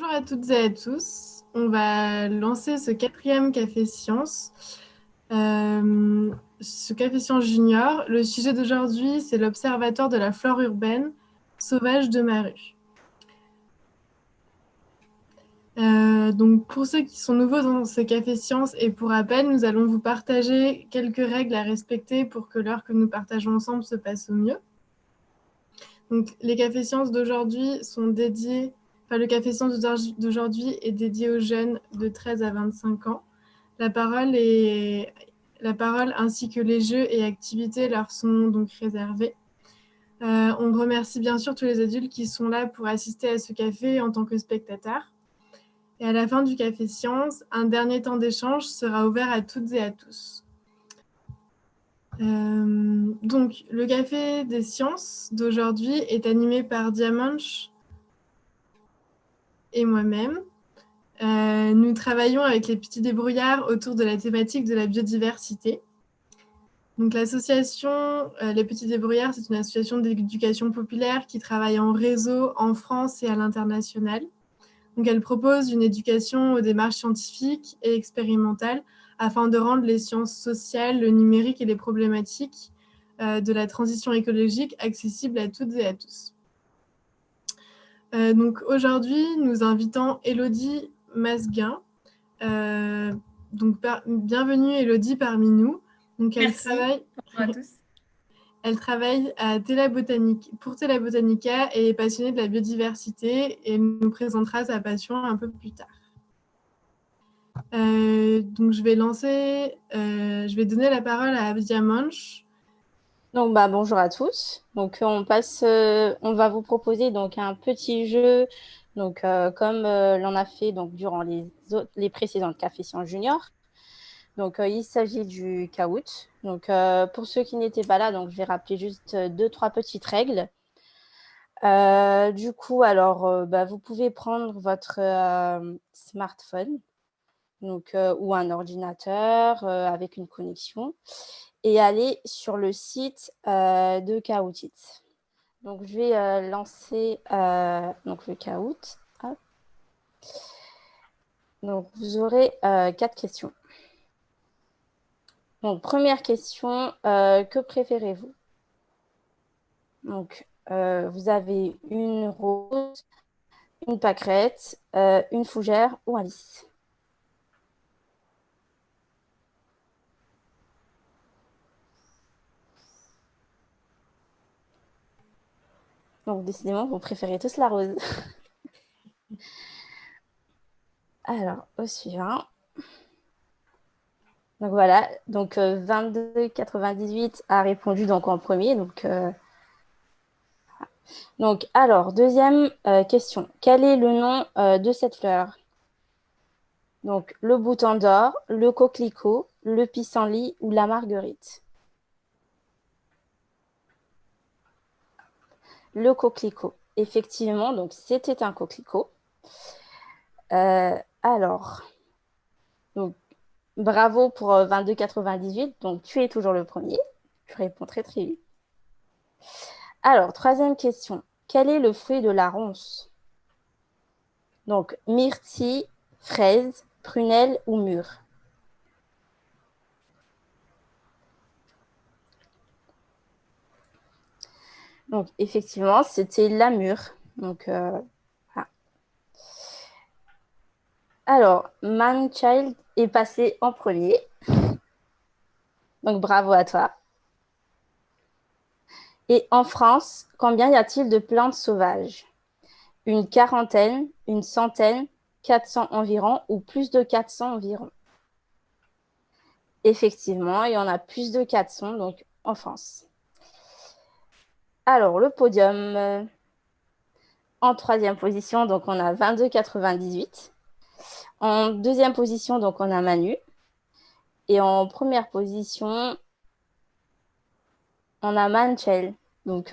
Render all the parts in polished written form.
Bonjour à toutes et à tous. On va lancer ce quatrième Café Science. Ce Café Science Junior. Le sujet d'aujourd'hui, c'est l'Observatoire de la flore urbaine sauvage de ma rue. Donc pour ceux qui sont nouveaux dans ce Café Science et pour rappel, nous allons vous partager quelques règles à respecter pour que l'heure que nous partageons ensemble se passe au mieux. Donc les Cafés Sciences d'aujourd'hui sont dédiés le Café Science d'aujourd'hui est dédié aux jeunes de 13 à 25 ans. La parole ainsi que les jeux et activités leur sont donc réservés. On remercie bien sûr tous les adultes qui sont là pour assister à ce café en tant que spectateurs. Et à la fin du Café Science, un dernier temps d'échange sera ouvert à toutes et à tous. Donc, le Café des Sciences d'aujourd'hui est animé par Diamanche et moi-même. Nous travaillons avec les petits débrouillards autour de la thématique de la biodiversité. Donc l'association Les Petits Débrouillards, c'est une association d'éducation populaire qui travaille en réseau en France et à l'international. Donc elle propose une éducation aux démarches scientifiques et expérimentales afin de rendre les sciences sociales, le numérique et les problématiques de la transition écologique accessibles à toutes et à tous. Donc aujourd'hui, nous invitons Élodie Masguin. Bienvenue Élodie parmi nous. Donc, Merci. Bonjour à tous. elle travaille pour Tela Botanica et est passionnée de la biodiversité et nous présentera sa passion un peu plus tard. Donc, je vais donner la parole à Diamanche. Donc, bonjour à tous. Donc, on va vous proposer donc un petit jeu, donc comme l'on a fait donc durant les précédentes Café Science Junior. Donc, il s'agit du caout. Donc, pour ceux qui n'étaient pas là, donc je vais rappeler juste deux, trois petites règles. Du coup, alors, vous pouvez prendre votre smartphone, donc ou un ordinateur avec une connexion, et aller sur le site de Kahoot!. Donc, je vais lancer donc le Kahoot!. Hop. Donc, vous aurez 4 questions. Donc, première question, que préférez-vous? Donc, vous avez une rose, une pâquerette, une fougère ou un lys. Donc, décidément, vous préférez tous la rose. Alors, au suivant. Donc voilà, donc 22,98 a répondu donc en premier. Donc alors, deuxième question. Quel est le nom de cette fleur? Donc, le bouton d'or, le coquelicot, le pissenlit ou la marguerite? Le coquelicot. Effectivement, donc c'était un coquelicot. Alors, donc, bravo pour 22,98. Donc, tu es toujours le premier. Tu réponds très, très vite. Alors, troisième question. Quel est le fruit de la ronce? Donc, myrtille, fraise, prunelle ou mûre? Donc, effectivement, c'était la mûre. Donc, voilà. Alors, Manchild est passé en premier. Donc, bravo à toi. Et en France, combien y a-t-il de plantes sauvages? Une quarantaine, une centaine, 400 environ ou plus de 400 environ? Effectivement, il y en a plus de 400 donc en France. Alors, le podium, en troisième position, donc on a 22,98. En deuxième position, donc on a Manu. Et en première position, on a Manchel. Donc,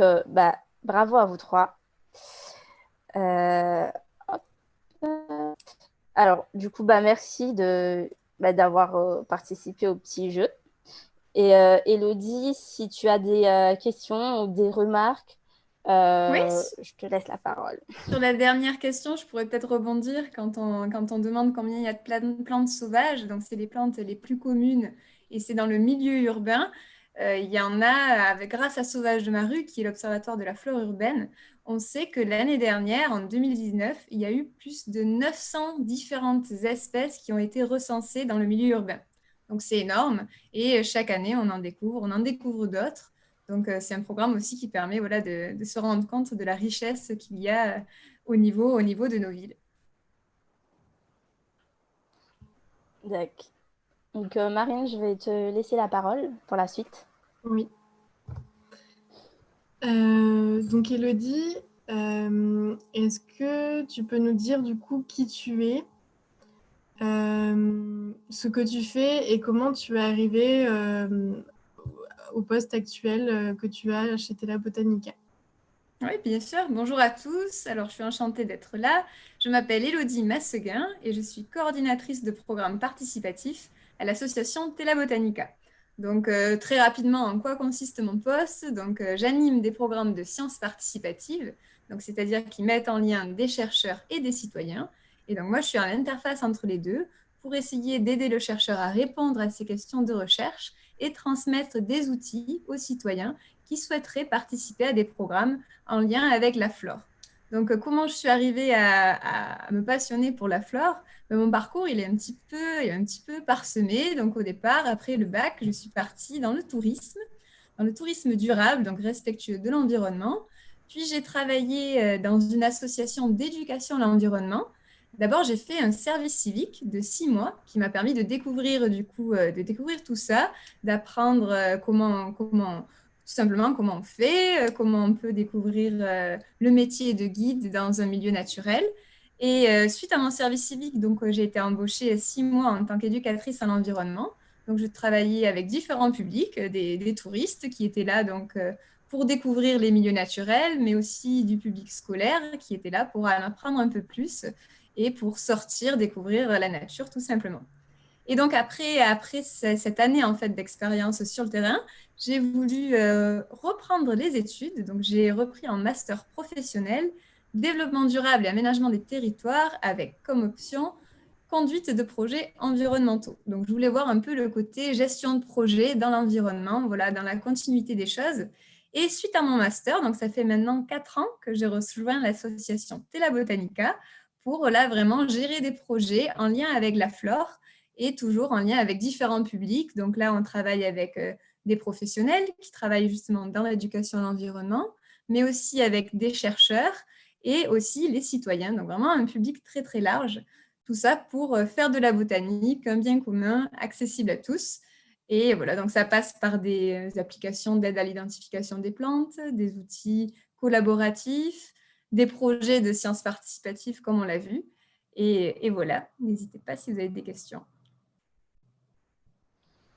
bravo à vous trois. Euh, Alors, du coup, merci d'avoir participé au petit jeu. Et Elodie, si tu as des questions ou des remarques, Oui, Je te laisse la parole. sur la dernière question, je pourrais peut-être rebondir quand on demande combien il y a de plantes sauvages. Donc, c'est les plantes les plus communes et c'est dans le milieu urbain. Il y en a, grâce à Sauvage de Maru, qui est l'Observatoire de la flore urbaine, on sait que l'année dernière, en 2019, il y a eu plus de 900 différentes espèces qui ont été recensées dans le milieu urbain. Donc, c'est énorme et chaque année, on en découvre d'autres. Donc, c'est un programme aussi qui permet voilà, de se rendre compte de la richesse qu'il y a au niveau de nos villes. D'accord. Donc, Marine, je vais te laisser la parole pour la suite. Oui. Donc, Élodie, est-ce que tu peux nous dire du coup qui tu es, ce que tu fais et comment tu es arrivée au poste actuel que tu as chez Tela Botanica? Oui, bien sûr. Bonjour à tous. Alors, je suis enchantée d'être là. Je m'appelle Élodie Masseguin et je suis coordinatrice de programme participatif à l'association Tela Botanica. Donc, très rapidement, en quoi consiste mon poste? Donc, j'anime des programmes de sciences participatives, donc c'est-à-dire qui mettent en lien des chercheurs et des citoyens. Et donc, moi, je suis à l'interface entre les deux pour essayer d'aider le chercheur à répondre à ces questions de recherche et transmettre des outils aux citoyens qui souhaiteraient participer à des programmes en lien avec la flore. Donc, comment je suis arrivée à me passionner pour la flore? Mon parcours, il est un petit peu parsemé. Donc, au départ, après le bac, je suis partie dans le tourisme durable, donc respectueux de l'environnement. Puis, j'ai travaillé dans une association d'éducation à l'environnement. D'abord, j'ai fait un service civique de 6 mois qui m'a permis de découvrir, tout ça, d'apprendre tout simplement comment on fait, comment on peut découvrir le métier de guide dans un milieu naturel. Et suite à mon service civique, donc j'ai été embauchée 6 mois en tant qu'éducatrice à l'environnement. Donc je travaillais avec différents publics, des touristes qui étaient là pour découvrir les milieux naturels, mais aussi du public scolaire qui était là pour en apprendre un peu plus et pour sortir, découvrir la nature tout simplement. Et donc après cette année en fait d'expérience sur le terrain, j'ai voulu reprendre les études. Donc j'ai repris en master professionnel, développement durable et aménagement des territoires avec comme option conduite de projets environnementaux. Donc je voulais voir un peu le côté gestion de projet dans l'environnement, voilà, dans la continuité des choses. Et suite à mon master, donc ça fait maintenant 4 ans que j'ai rejoint l'association Tela Botanica pour là vraiment gérer des projets en lien avec la flore et toujours en lien avec différents publics. Donc là, on travaille avec des professionnels qui travaillent justement dans l'éducation à l'environnement, mais aussi avec des chercheurs et aussi les citoyens. Donc vraiment un public très, très large. Tout ça pour faire de la botanique un bien commun accessible à tous. Et voilà, donc ça passe par des applications d'aide à l'identification des plantes, des outils collaboratifs, des projets de sciences participatives comme on l'a vu. Et voilà, n'hésitez pas si vous avez des questions.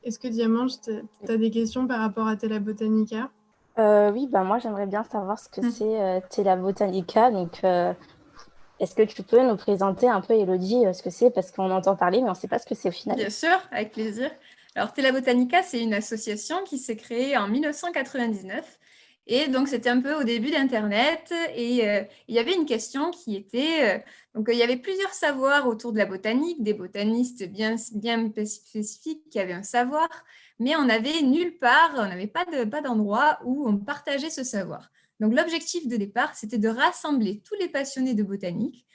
Est-ce que Diamant, tu as des questions par rapport à Tela Botanica? Oui, moi, j'aimerais bien savoir ce que c'est Tela Botanica. Donc, est-ce que tu peux nous présenter un peu, Élodie, ce que c'est? Parce qu'on entend parler, mais on ne sait pas ce que c'est au final. Bien sûr, avec plaisir. Alors, Tela Botanica, c'est une association qui s'est créée en 1999. Et donc, c'était un peu au début d'Internet. Et il y avait une question qui était... il y avait plusieurs savoirs autour de la botanique, des botanistes bien spécifiques qui avaient un savoir, mais on n'avait nulle part, on n'avait pas d'endroit où on partageait ce savoir. Donc, l'objectif de départ, c'était de rassembler tous les passionnés de botanique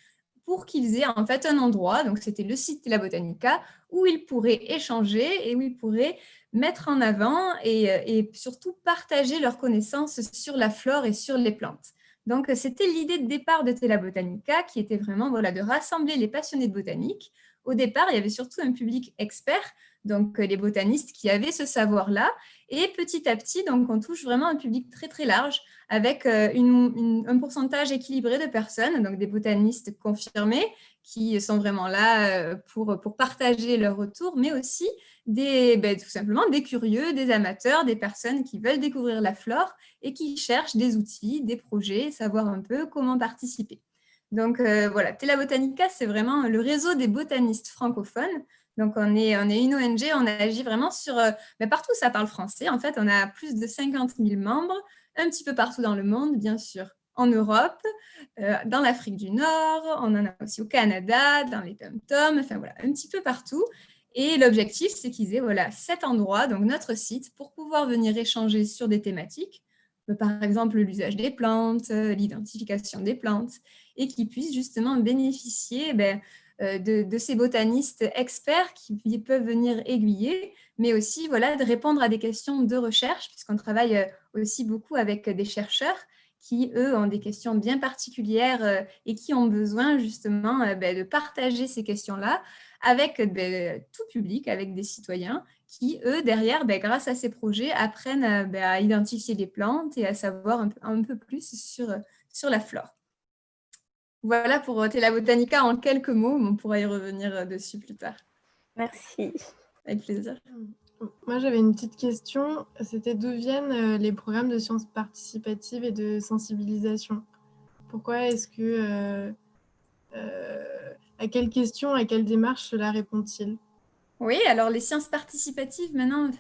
pour qu'ils aient en fait un endroit, donc c'était le site Tela Botanica, où ils pourraient échanger et où ils pourraient mettre en avant et surtout partager leurs connaissances sur la flore et sur les plantes. Donc, c'était l'idée de départ de Tela Botanica qui était vraiment voilà, de rassembler les passionnés de botanique. Au départ, il y avait surtout un public expert, donc les botanistes qui avaient ce savoir-là. Et petit à petit, donc, on touche vraiment un public très, très large avec un pourcentage équilibré de personnes, donc des botanistes confirmés qui sont vraiment là pour partager leur retour, mais aussi tout simplement des curieux, des amateurs, des personnes qui veulent découvrir la flore et qui cherchent des outils, des projets, savoir un peu comment participer. Donc voilà, Tela Botanica, c'est vraiment le réseau des botanistes francophones. Donc on est une ONG, on agit vraiment sur... partout ça parle français. En fait, on a plus de 50 000 membres un petit peu partout dans le monde, bien sûr. En Europe, dans l'Afrique du Nord, on en a aussi au Canada, dans les Dom-Tom, enfin voilà, un petit peu partout. Et l'objectif, c'est qu'ils aient voilà, 7 endroits, donc notre site, pour pouvoir venir échanger sur des thématiques, par exemple l'usage des plantes, l'identification des plantes, et qu'ils puissent justement bénéficier de ces botanistes experts qui peuvent venir aiguiller, mais aussi voilà, de répondre à des questions de recherche, puisqu'on travaille aussi beaucoup avec des chercheurs qui, eux, ont des questions bien particulières et qui ont besoin justement de partager ces questions-là avec tout public, avec des citoyens qui, eux, derrière, grâce à ces projets, apprennent à identifier les plantes et à savoir un peu plus sur la flore. Voilà pour Tela Botanica en quelques mots, mais on pourra y revenir dessus plus tard. Merci. Avec plaisir. Moi, j'avais une petite question. C'était d'où viennent les programmes de sciences participatives et de sensibilisation? Pourquoi est-ce que... à quelles questions, à quelle démarche cela répond-il? Oui, alors les sciences participatives, maintenant,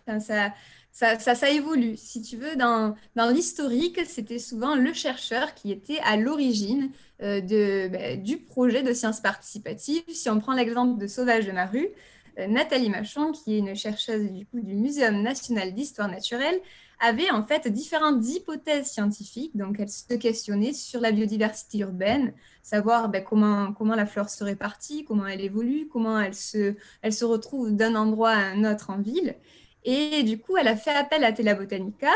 ça évolue. Si tu veux, dans l'historique, c'était souvent le chercheur qui était à l'origine du projet de sciences participatives. Si on prend l'exemple de Sauvage de Maru, Nathalie Machon, qui est une chercheuse du Muséum national d'histoire naturelle, avait en fait différentes hypothèses scientifiques. Donc, elle se questionnait sur la biodiversité urbaine, savoir comment la flore se répartit, comment elle évolue, comment elle se retrouve d'un endroit à un autre en ville. Et du coup, elle a fait appel à Tela Botanica.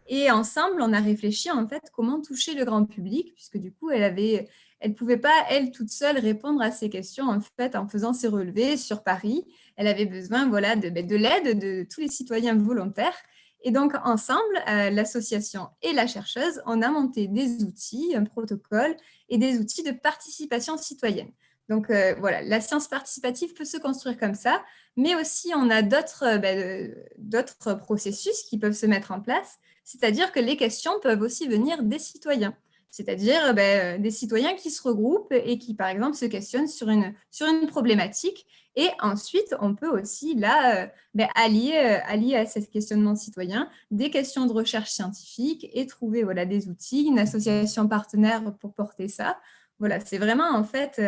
Et ensemble, on a réfléchi en fait comment toucher le grand public, puisque du coup, elle pouvait pas, elle, toute seule, répondre à ces questions en fait en faisant ses relevés sur Paris. Elle avait besoin voilà, de l'aide de tous les citoyens volontaires. Et donc, ensemble, l'association et la chercheuse, on a monté des outils, un protocole et des outils de participation citoyenne. Donc, voilà, la science participative peut se construire comme ça, mais aussi on a d'autres processus qui peuvent se mettre en place, c'est-à-dire que les questions peuvent aussi venir des citoyens, c'est-à-dire des citoyens qui se regroupent et qui, par exemple, se questionnent sur une problématique. Et ensuite, on peut aussi, là, allier à ce questionnement citoyen des questions de recherche scientifique et trouver voilà, des outils, une association partenaire pour porter ça. Voilà, c'est vraiment, en fait,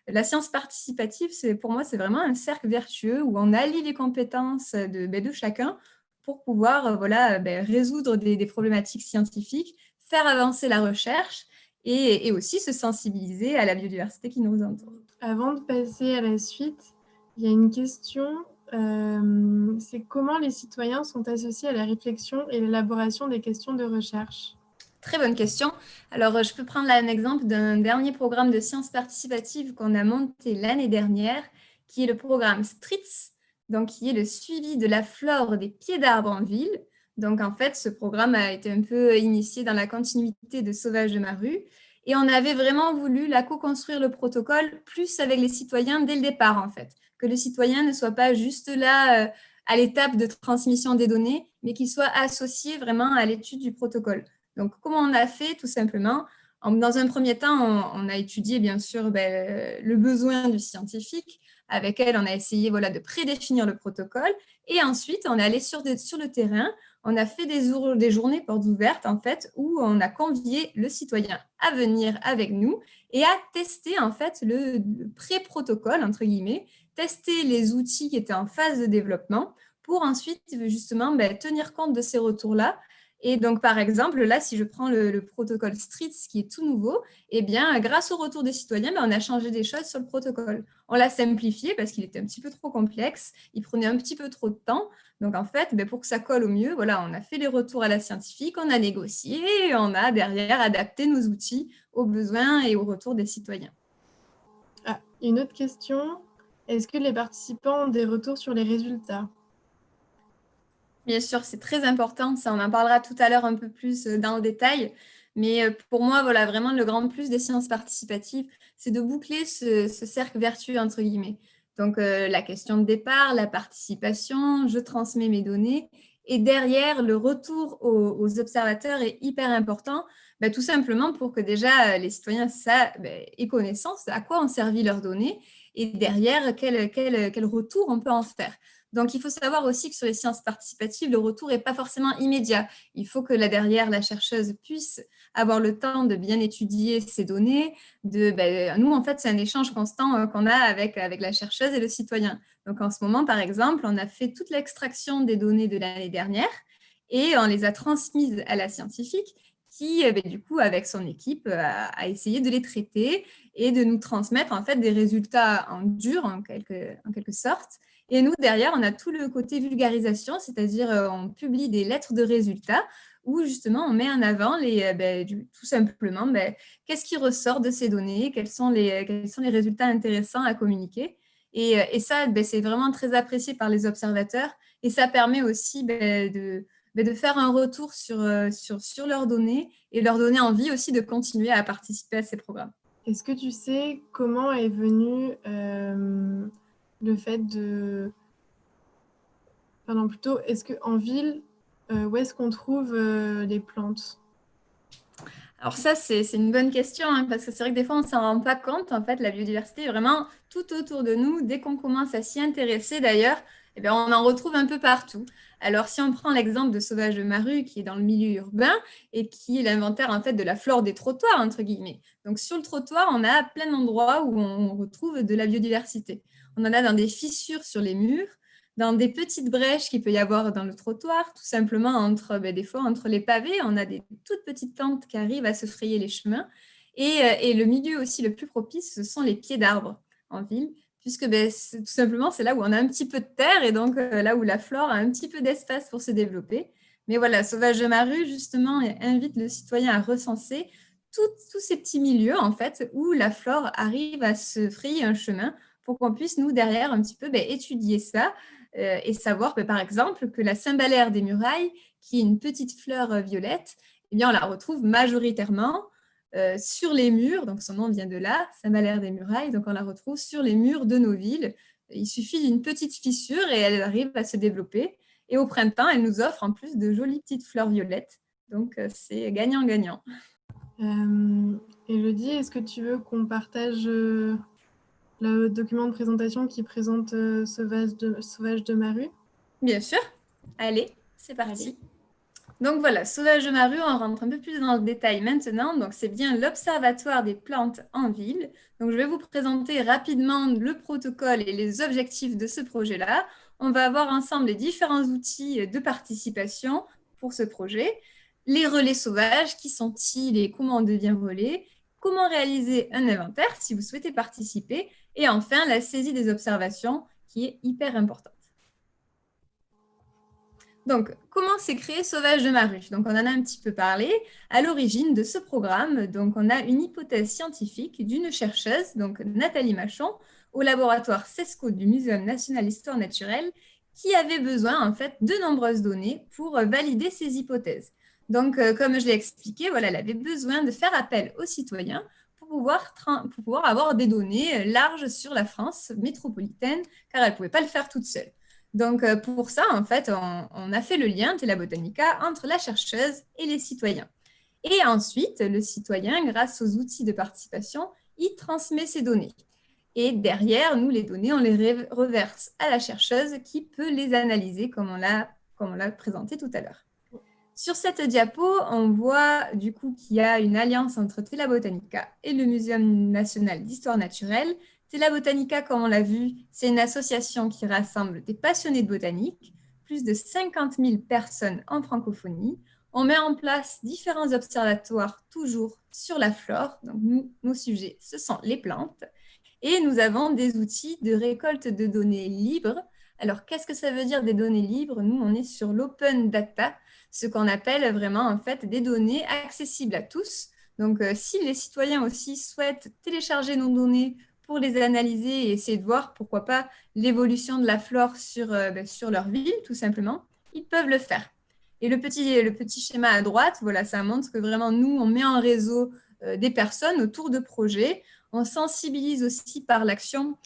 la science participative, pour moi, c'est vraiment un cercle vertueux où on allie les compétences de chacun pour pouvoir voilà, résoudre des problématiques scientifiques, faire avancer la recherche et aussi se sensibiliser à la biodiversité qui nous entoure. Avant de passer à la suite, il y a une question, c'est comment les citoyens sont associés à la réflexion et l'élaboration des questions de recherche? Très bonne question. Alors, je peux prendre là un exemple d'un dernier programme de sciences participatives qu'on a monté l'année dernière, qui est le programme STRITS, donc qui est le suivi de la flore des pieds d'arbres en ville. Donc, en fait, ce programme a été un peu initié dans la continuité de Sauvage de Maru. Et on avait vraiment voulu co-construire le protocole plus avec les citoyens dès le départ, en fait. Que le citoyen ne soit pas juste là à l'étape de transmission des données, mais qu'il soit associé vraiment à l'étude du protocole. Donc, comment on a fait? Tout simplement, dans un premier temps, on a étudié bien sûr le besoin du scientifique. Avec elle, on a essayé voilà, de prédéfinir le protocole. Et ensuite, on est allé sur le terrain. On a fait des journées portes ouvertes, en fait, où on a convié le citoyen à venir avec nous et à tester, en fait, le pré-protocole, entre guillemets, tester les outils qui étaient en phase de développement pour ensuite, justement, tenir compte de ces retours-là. Et donc, par exemple, là, si je prends le protocole STRITS qui est tout nouveau, eh bien, grâce au retour des citoyens, on a changé des choses sur le protocole. On l'a simplifié parce qu'il était un petit peu trop complexe, il prenait un petit peu trop de temps. Donc, en fait, pour que ça colle au mieux, voilà, on a fait les retours à la scientifique, on a négocié et on a derrière adapté nos outils aux besoins et aux retours des citoyens. Ah, une autre question. Est-ce que les participants ont des retours sur les résultats? Bien sûr, c'est très important. Ça, on en parlera tout à l'heure un peu plus dans le détail. Mais pour moi, voilà, vraiment, le grand plus des sciences participatives, c'est de boucler ce cercle vertueux, entre guillemets. Donc, la question de départ, la participation, je transmets mes données. Et derrière, le retour aux observateurs est hyper important, tout simplement pour que déjà les citoyens aient connaissance à quoi ont servi leurs données et derrière, quel retour on peut en faire. Donc, il faut savoir aussi que sur les sciences participatives, le retour n'est pas forcément immédiat. Il faut que là derrière, la chercheuse puisse avoir le temps de bien étudier ces données. Nous, en fait, c'est un échange constant qu'on a avec la chercheuse et le citoyen. Donc, en ce moment, par exemple, on a fait toute l'extraction des données de l'année dernière et on les a transmises à la scientifique qui, du coup, avec son équipe, a essayé de les traiter et de nous transmettre en fait des résultats en dur, en quelque sorte. Et nous, derrière, on a tout le côté vulgarisation, c'est-à-dire on publie des lettres de résultats où justement on met en avant tout simplement qu'est-ce qui ressort de ces données, quels sont les résultats intéressants à communiquer. Et ça, c'est vraiment très apprécié par les observateurs et ça permet aussi de faire un retour sur leurs données et leur donner envie aussi de continuer à participer à ces programmes. Est-ce que tu sais comment est venu le fait de... Enfin, plutôt, est-ce qu'en ville, où est-ce qu'on trouve les plantes? Alors ça, c'est une bonne question, hein, parce que c'est vrai que des fois, on ne s'en rend pas compte. En fait, la biodiversité est vraiment tout autour de nous. Dès qu'on commence à s'y intéresser, d'ailleurs, on en retrouve un peu partout. Alors, si on prend l'exemple de Sauvage de Maru, qui est dans le milieu urbain et qui est l'inventaire en fait, de la flore des trottoirs, entre guillemets. Donc, sur le trottoir, on a plein d'endroits où on retrouve de la biodiversité. On en a dans des fissures sur les murs, dans des petites brèches qu'il peut y avoir dans le trottoir, tout simplement des fois entre les pavés, on a des toutes petites plantes qui arrivent à se frayer les chemins. Et le milieu aussi le plus propice, ce sont les pieds d'arbres en ville, puisque tout simplement, c'est là où on a un petit peu de terre et donc là où la flore a un petit peu d'espace pour se développer. Mais voilà, Sauvage de Maru, justement, invite le citoyen à recenser tous ces petits milieux, en fait, où la flore arrive à se frayer un chemin pour qu'on puisse, nous, derrière, un petit peu étudier ça et savoir, par exemple, que la cymbalaire des murailles, qui est une petite fleur violette, on la retrouve majoritairement sur les murs, donc son nom vient de là, cymbalaire des murailles, donc on la retrouve sur les murs de nos villes. Il suffit d'une petite fissure et elle arrive à se développer. Et au printemps, elle nous offre en plus de jolies petites fleurs violettes. Donc, c'est gagnant-gagnant. Élodie, est-ce que tu veux qu'on partage le document de présentation qui présente Sauvage de Maru? Bien sûr. Allez, c'est parti. Donc voilà, Sauvage de Maru, on rentre un peu plus dans le détail maintenant. Donc c'est bien l'Observatoire des plantes en ville. Donc je vais vous présenter rapidement le protocole et les objectifs de ce projet-là. On va avoir ensemble les différents outils de participation pour ce projet. Les relais sauvages, qui sont-ils et comment on devient relais? Comment réaliser un inventaire si vous souhaitez participer? Et enfin, la saisie des observations, qui est hyper importante. Donc, comment s'est créé Sauvage de Maru? Donc, on en a un petit peu parlé. À l'origine de ce programme, donc, on a une hypothèse scientifique d'une chercheuse, donc Nathalie Machon, au laboratoire CESCO du Muséum national d'histoire naturelle, qui avait besoin en fait de nombreuses données pour valider ses hypothèses. Donc, comme je l'ai expliqué, voilà, elle avait besoin de faire appel aux citoyens pour pouvoir avoir des données larges sur la France métropolitaine, car elle ne pouvait pas le faire toute seule. Donc, pour ça, en fait, on a fait le lien Tela Botanica entre la chercheuse et les citoyens. Et ensuite, le citoyen, grâce aux outils de participation, il transmet ses données. Et derrière, nous, les données, on les reverse à la chercheuse qui peut les analyser comme on l'a présenté tout à l'heure. Sur cette diapo, on voit du coup qu'il y a une alliance entre Tela Botanica et le Muséum national d'histoire naturelle. Tela Botanica, comme on l'a vu, c'est une association qui rassemble des passionnés de botanique, plus de 50 000 personnes en francophonie. On met en place différents observatoires toujours sur la flore. Donc, nos sujets, ce sont les plantes. Et nous avons des outils de récolte de données libres. Alors, qu'est-ce que ça veut dire des données libres? Nous, on est sur l'open data, ce qu'on appelle vraiment en fait des données accessibles à tous. Donc, si les citoyens aussi souhaitent télécharger nos données pour les analyser et essayer de voir, pourquoi pas, l'évolution de la flore sur leur ville, tout simplement, ils peuvent le faire. Et le petit schéma à droite, voilà, ça montre que vraiment, nous, on met en réseau des personnes autour de projets. On sensibilise aussi par l'action,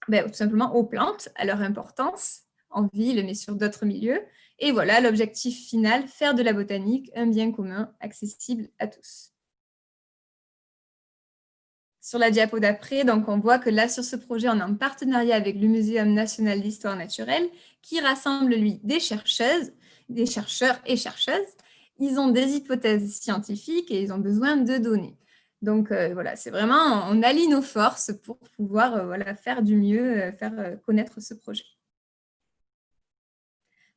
tout simplement aux plantes, à leur importance, en ville, mais sur d'autres milieux. Et voilà, l'objectif final, faire de la botanique un bien commun accessible à tous. sur la diapo d'après, donc on voit que là, sur ce projet, on est en partenariat avec le Muséum national d'histoire naturelle qui rassemble, lui, des chercheurs et chercheuses. Ils ont des hypothèses scientifiques et ils ont besoin de données. Donc voilà, c'est vraiment, on allie nos forces pour pouvoir voilà, faire du mieux, faire connaître ce projet.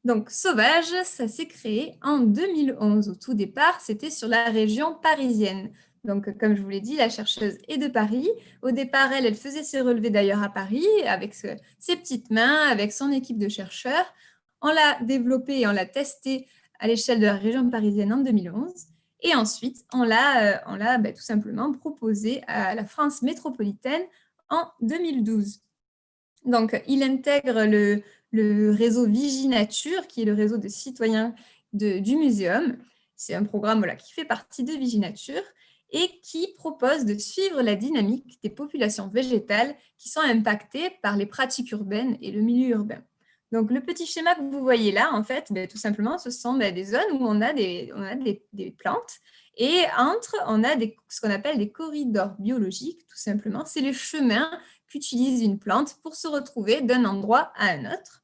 Donc Sauvage, ça s'est créé en 2011. Au tout départ, c'était sur la région parisienne. Donc comme je vous l'ai dit, la chercheuse est de Paris. Au départ, elle faisait ses relevés d'ailleurs à Paris avec ses petites mains, avec son équipe de chercheurs. On l'a développé et on l'a testé à l'échelle de la région parisienne en 2011. Et ensuite, on l'a tout simplement proposé à la France métropolitaine en 2012. Donc, il intègre le réseau Viginature, qui est le réseau de citoyens du muséum. C'est un programme voilà, qui fait partie de Viginature et qui propose de suivre la dynamique des populations végétales qui sont impactées par les pratiques urbaines et le milieu urbain. Donc, le petit schéma que vous voyez là, en fait, tout simplement, ce sont des zones où on a des plantes et entre, on a ce qu'on appelle des corridors biologiques, tout simplement. C'est les chemins qu'utilise une plante pour se retrouver d'un endroit à un autre.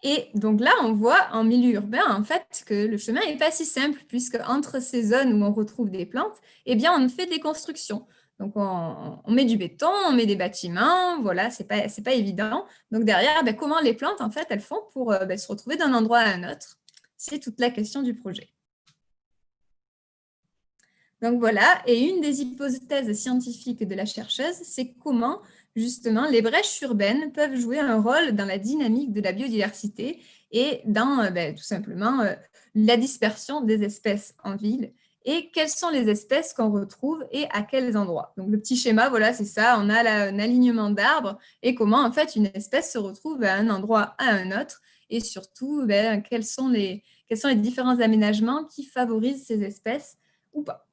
Et donc là, on voit en milieu urbain, en fait, que le chemin n'est pas si simple, puisque entre ces zones où on retrouve des plantes, eh bien, on fait des constructions. Donc, on met du béton, on met des bâtiments, voilà, c'est pas évident. Donc, derrière, comment les plantes, en fait, elles font pour se retrouver d'un endroit à un autre? C'est toute la question du projet. Donc voilà, et une des hypothèses scientifiques de la chercheuse, c'est comment justement les brèches urbaines peuvent jouer un rôle dans la dynamique de la biodiversité et dans tout simplement la dispersion des espèces en ville et quelles sont les espèces qu'on retrouve et à quels endroits. Donc le petit schéma, voilà, c'est ça, on a un alignement d'arbres et comment en fait une espèce se retrouve à un endroit à un autre et surtout quels sont les différents aménagements qui favorisent ces espèces ou pas.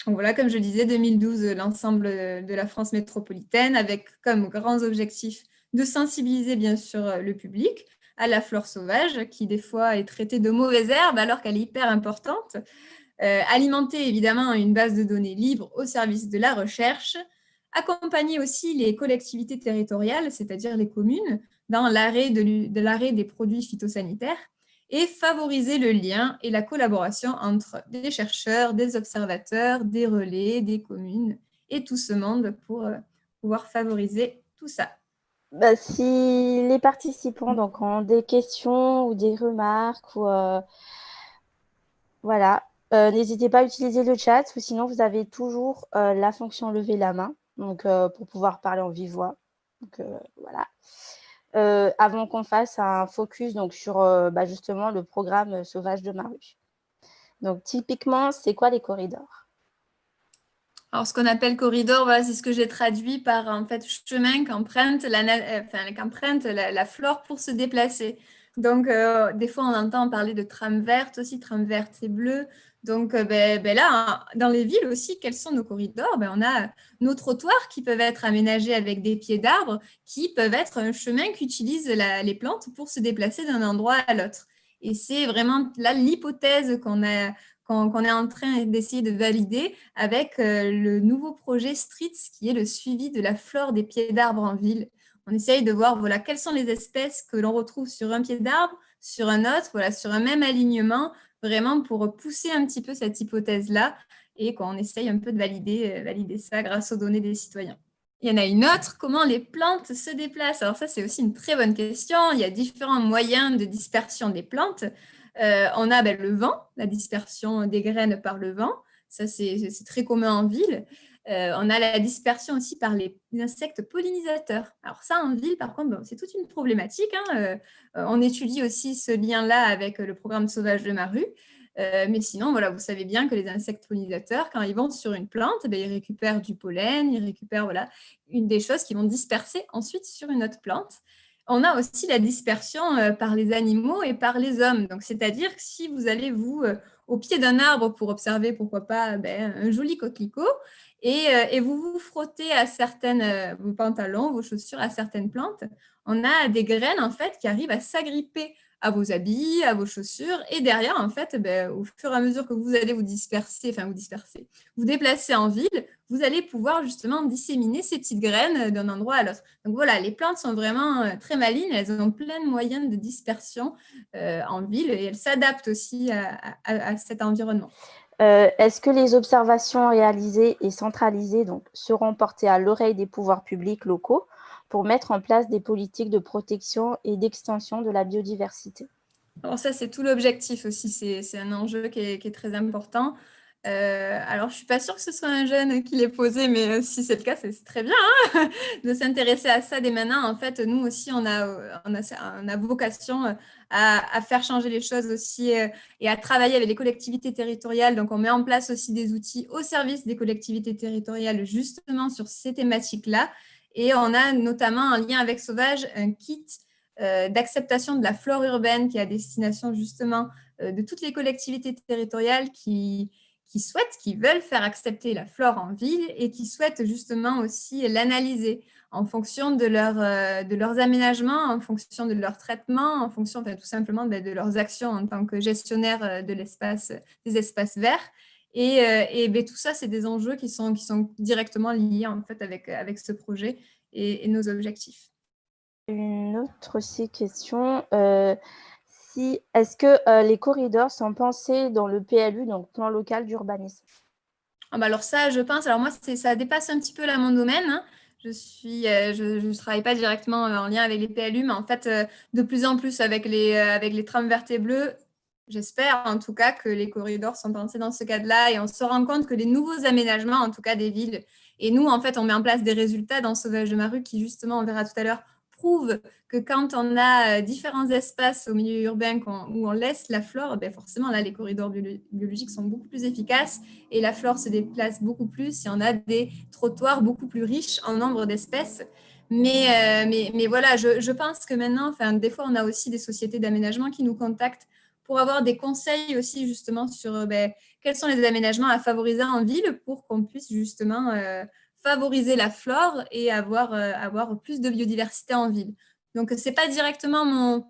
Donc voilà, comme je disais, 2012, l'ensemble de la France métropolitaine, avec comme grands objectifs de sensibiliser bien sûr le public à la flore sauvage, qui des fois est traitée de mauvaise herbe alors qu'elle est hyper importante. Alimenter évidemment une base de données libre au service de la recherche. Accompagner aussi les collectivités territoriales, c'est-à-dire les communes, dans l'arrêt des produits phytosanitaires et favoriser le lien et la collaboration entre des chercheurs, des observateurs, des relais, des communes et tout ce monde pour pouvoir favoriser tout ça. Si les participants donc, ont des questions ou des remarques, ou, voilà, n'hésitez pas à utiliser le chat ou sinon vous avez toujours la fonction lever la main donc, pour pouvoir parler en vive voix. Donc, voilà. Avant qu'on fasse un focus donc, sur justement le programme Sauvage de ma rue. Donc, typiquement, c'est quoi les corridors? Alors, ce qu'on appelle corridor, voilà, c'est ce que j'ai traduit par en fait chemin qu'emprunte la flore pour se déplacer. Donc, des fois, on entend parler de trame verte aussi, trame verte et bleue. Donc, là, dans les villes aussi, quels sont nos corridors? On a nos trottoirs qui peuvent être aménagés avec des pieds d'arbres, qui peuvent être un chemin qu'utilisent les plantes pour se déplacer d'un endroit à l'autre. Et c'est vraiment là l'hypothèse qu'on est en train d'essayer de valider avec le nouveau projet Streets, qui est le suivi de la flore des pieds d'arbres en ville. On essaye de voir voilà, quelles sont les espèces que l'on retrouve sur un pied d'arbre, sur un autre, voilà, sur un même alignement, vraiment pour pousser un petit peu cette hypothèse-là et qu'on essaye un peu de valider ça grâce aux données des citoyens. Il y en a une autre, comment les plantes se déplacent? Alors ça, c'est aussi une très bonne question. Il y a différents moyens de dispersion des plantes. On a le vent, la dispersion des graines par le vent. Ça, c'est très commun en ville. On a la dispersion aussi par les insectes pollinisateurs. Alors ça, en ville, par contre, c'est toute une problématique. On étudie aussi ce lien-là avec le programme Sauvage de ma rue. Mais sinon, voilà, vous savez bien que les insectes pollinisateurs, quand ils vont sur une plante, ils récupèrent du pollen, ils récupèrent une des choses qui vont disperser ensuite sur une autre plante. On a aussi la dispersion par les animaux et par les hommes. Donc, c'est-à-dire que si vous allez, au pied d'un arbre pour observer, pourquoi pas, un joli coquelicot, et vous vous frottez à vos pantalons, vos chaussures à certaines plantes, on a des graines, en fait, qui arrivent à s'agripper à vos habits, à vos chaussures. Et derrière, en fait, au fur et à mesure que vous allez vous déplacer en ville, vous allez pouvoir justement disséminer ces petites graines d'un endroit à l'autre. Donc voilà, les plantes sont vraiment très malines, elles ont plein de moyens de dispersion en ville et elles s'adaptent aussi à cet environnement. Est-ce que les observations réalisées et centralisées donc, seront portées à l'oreille des pouvoirs publics locaux pour mettre en place des politiques de protection et d'extension de la biodiversité? Alors ça, c'est tout l'objectif aussi, c'est un enjeu qui est très important. Alors, je ne suis pas sûre que ce soit un jeune qui l'ait posé, mais si c'est le cas, c'est très bien hein, de s'intéresser à ça dès maintenant. En fait, nous aussi, on a vocation à faire changer les choses aussi et à travailler avec les collectivités territoriales. Donc, on met en place aussi des outils au service des collectivités territoriales justement sur ces thématiques-là. Et on a notamment, en lien avec Sauvage, un kit d'acceptation de la flore urbaine qui est à destination justement de toutes les collectivités territoriales qui veulent faire accepter la flore en ville et qui souhaitent justement aussi l'analyser en fonction de leurs aménagements, en fonction de leur traitement, en fonction tout simplement de leurs actions en tant que gestionnaire des espaces verts. Et tout ça, c'est des enjeux qui sont directement liés en fait avec ce projet et nos objectifs. Une autre aussi question. Est-ce que les corridors sont pensés dans le PLU, donc plan local d'urbanisme? Alors ça, je pense, alors moi, ça dépasse un petit peu là mon domaine. Hein. Je ne travaille pas directement en lien avec les PLU, mais en fait, de plus en plus avec les trams vertes et bleues, j'espère en tout cas que les corridors sont pensés dans ce cadre-là et on se rend compte que les nouveaux aménagements, en tout cas des villes, et nous, en fait, on met en place des résultats dans Sauvage de Maru qui, justement, on verra tout à l'heure, prouvent que quand on a différents espaces au milieu urbain où on laisse la flore, forcément, là, les corridors biologiques sont beaucoup plus efficaces et la flore se déplace beaucoup plus et on a des trottoirs beaucoup plus riches en nombre d'espèces. Mais voilà, je pense que maintenant, des fois, on a aussi des sociétés d'aménagement qui nous contactent pour avoir des conseils aussi justement sur quels sont les aménagements à favoriser en ville pour qu'on puisse justement favoriser la flore et avoir plus de biodiversité en ville. Donc, ce n'est pas directement mon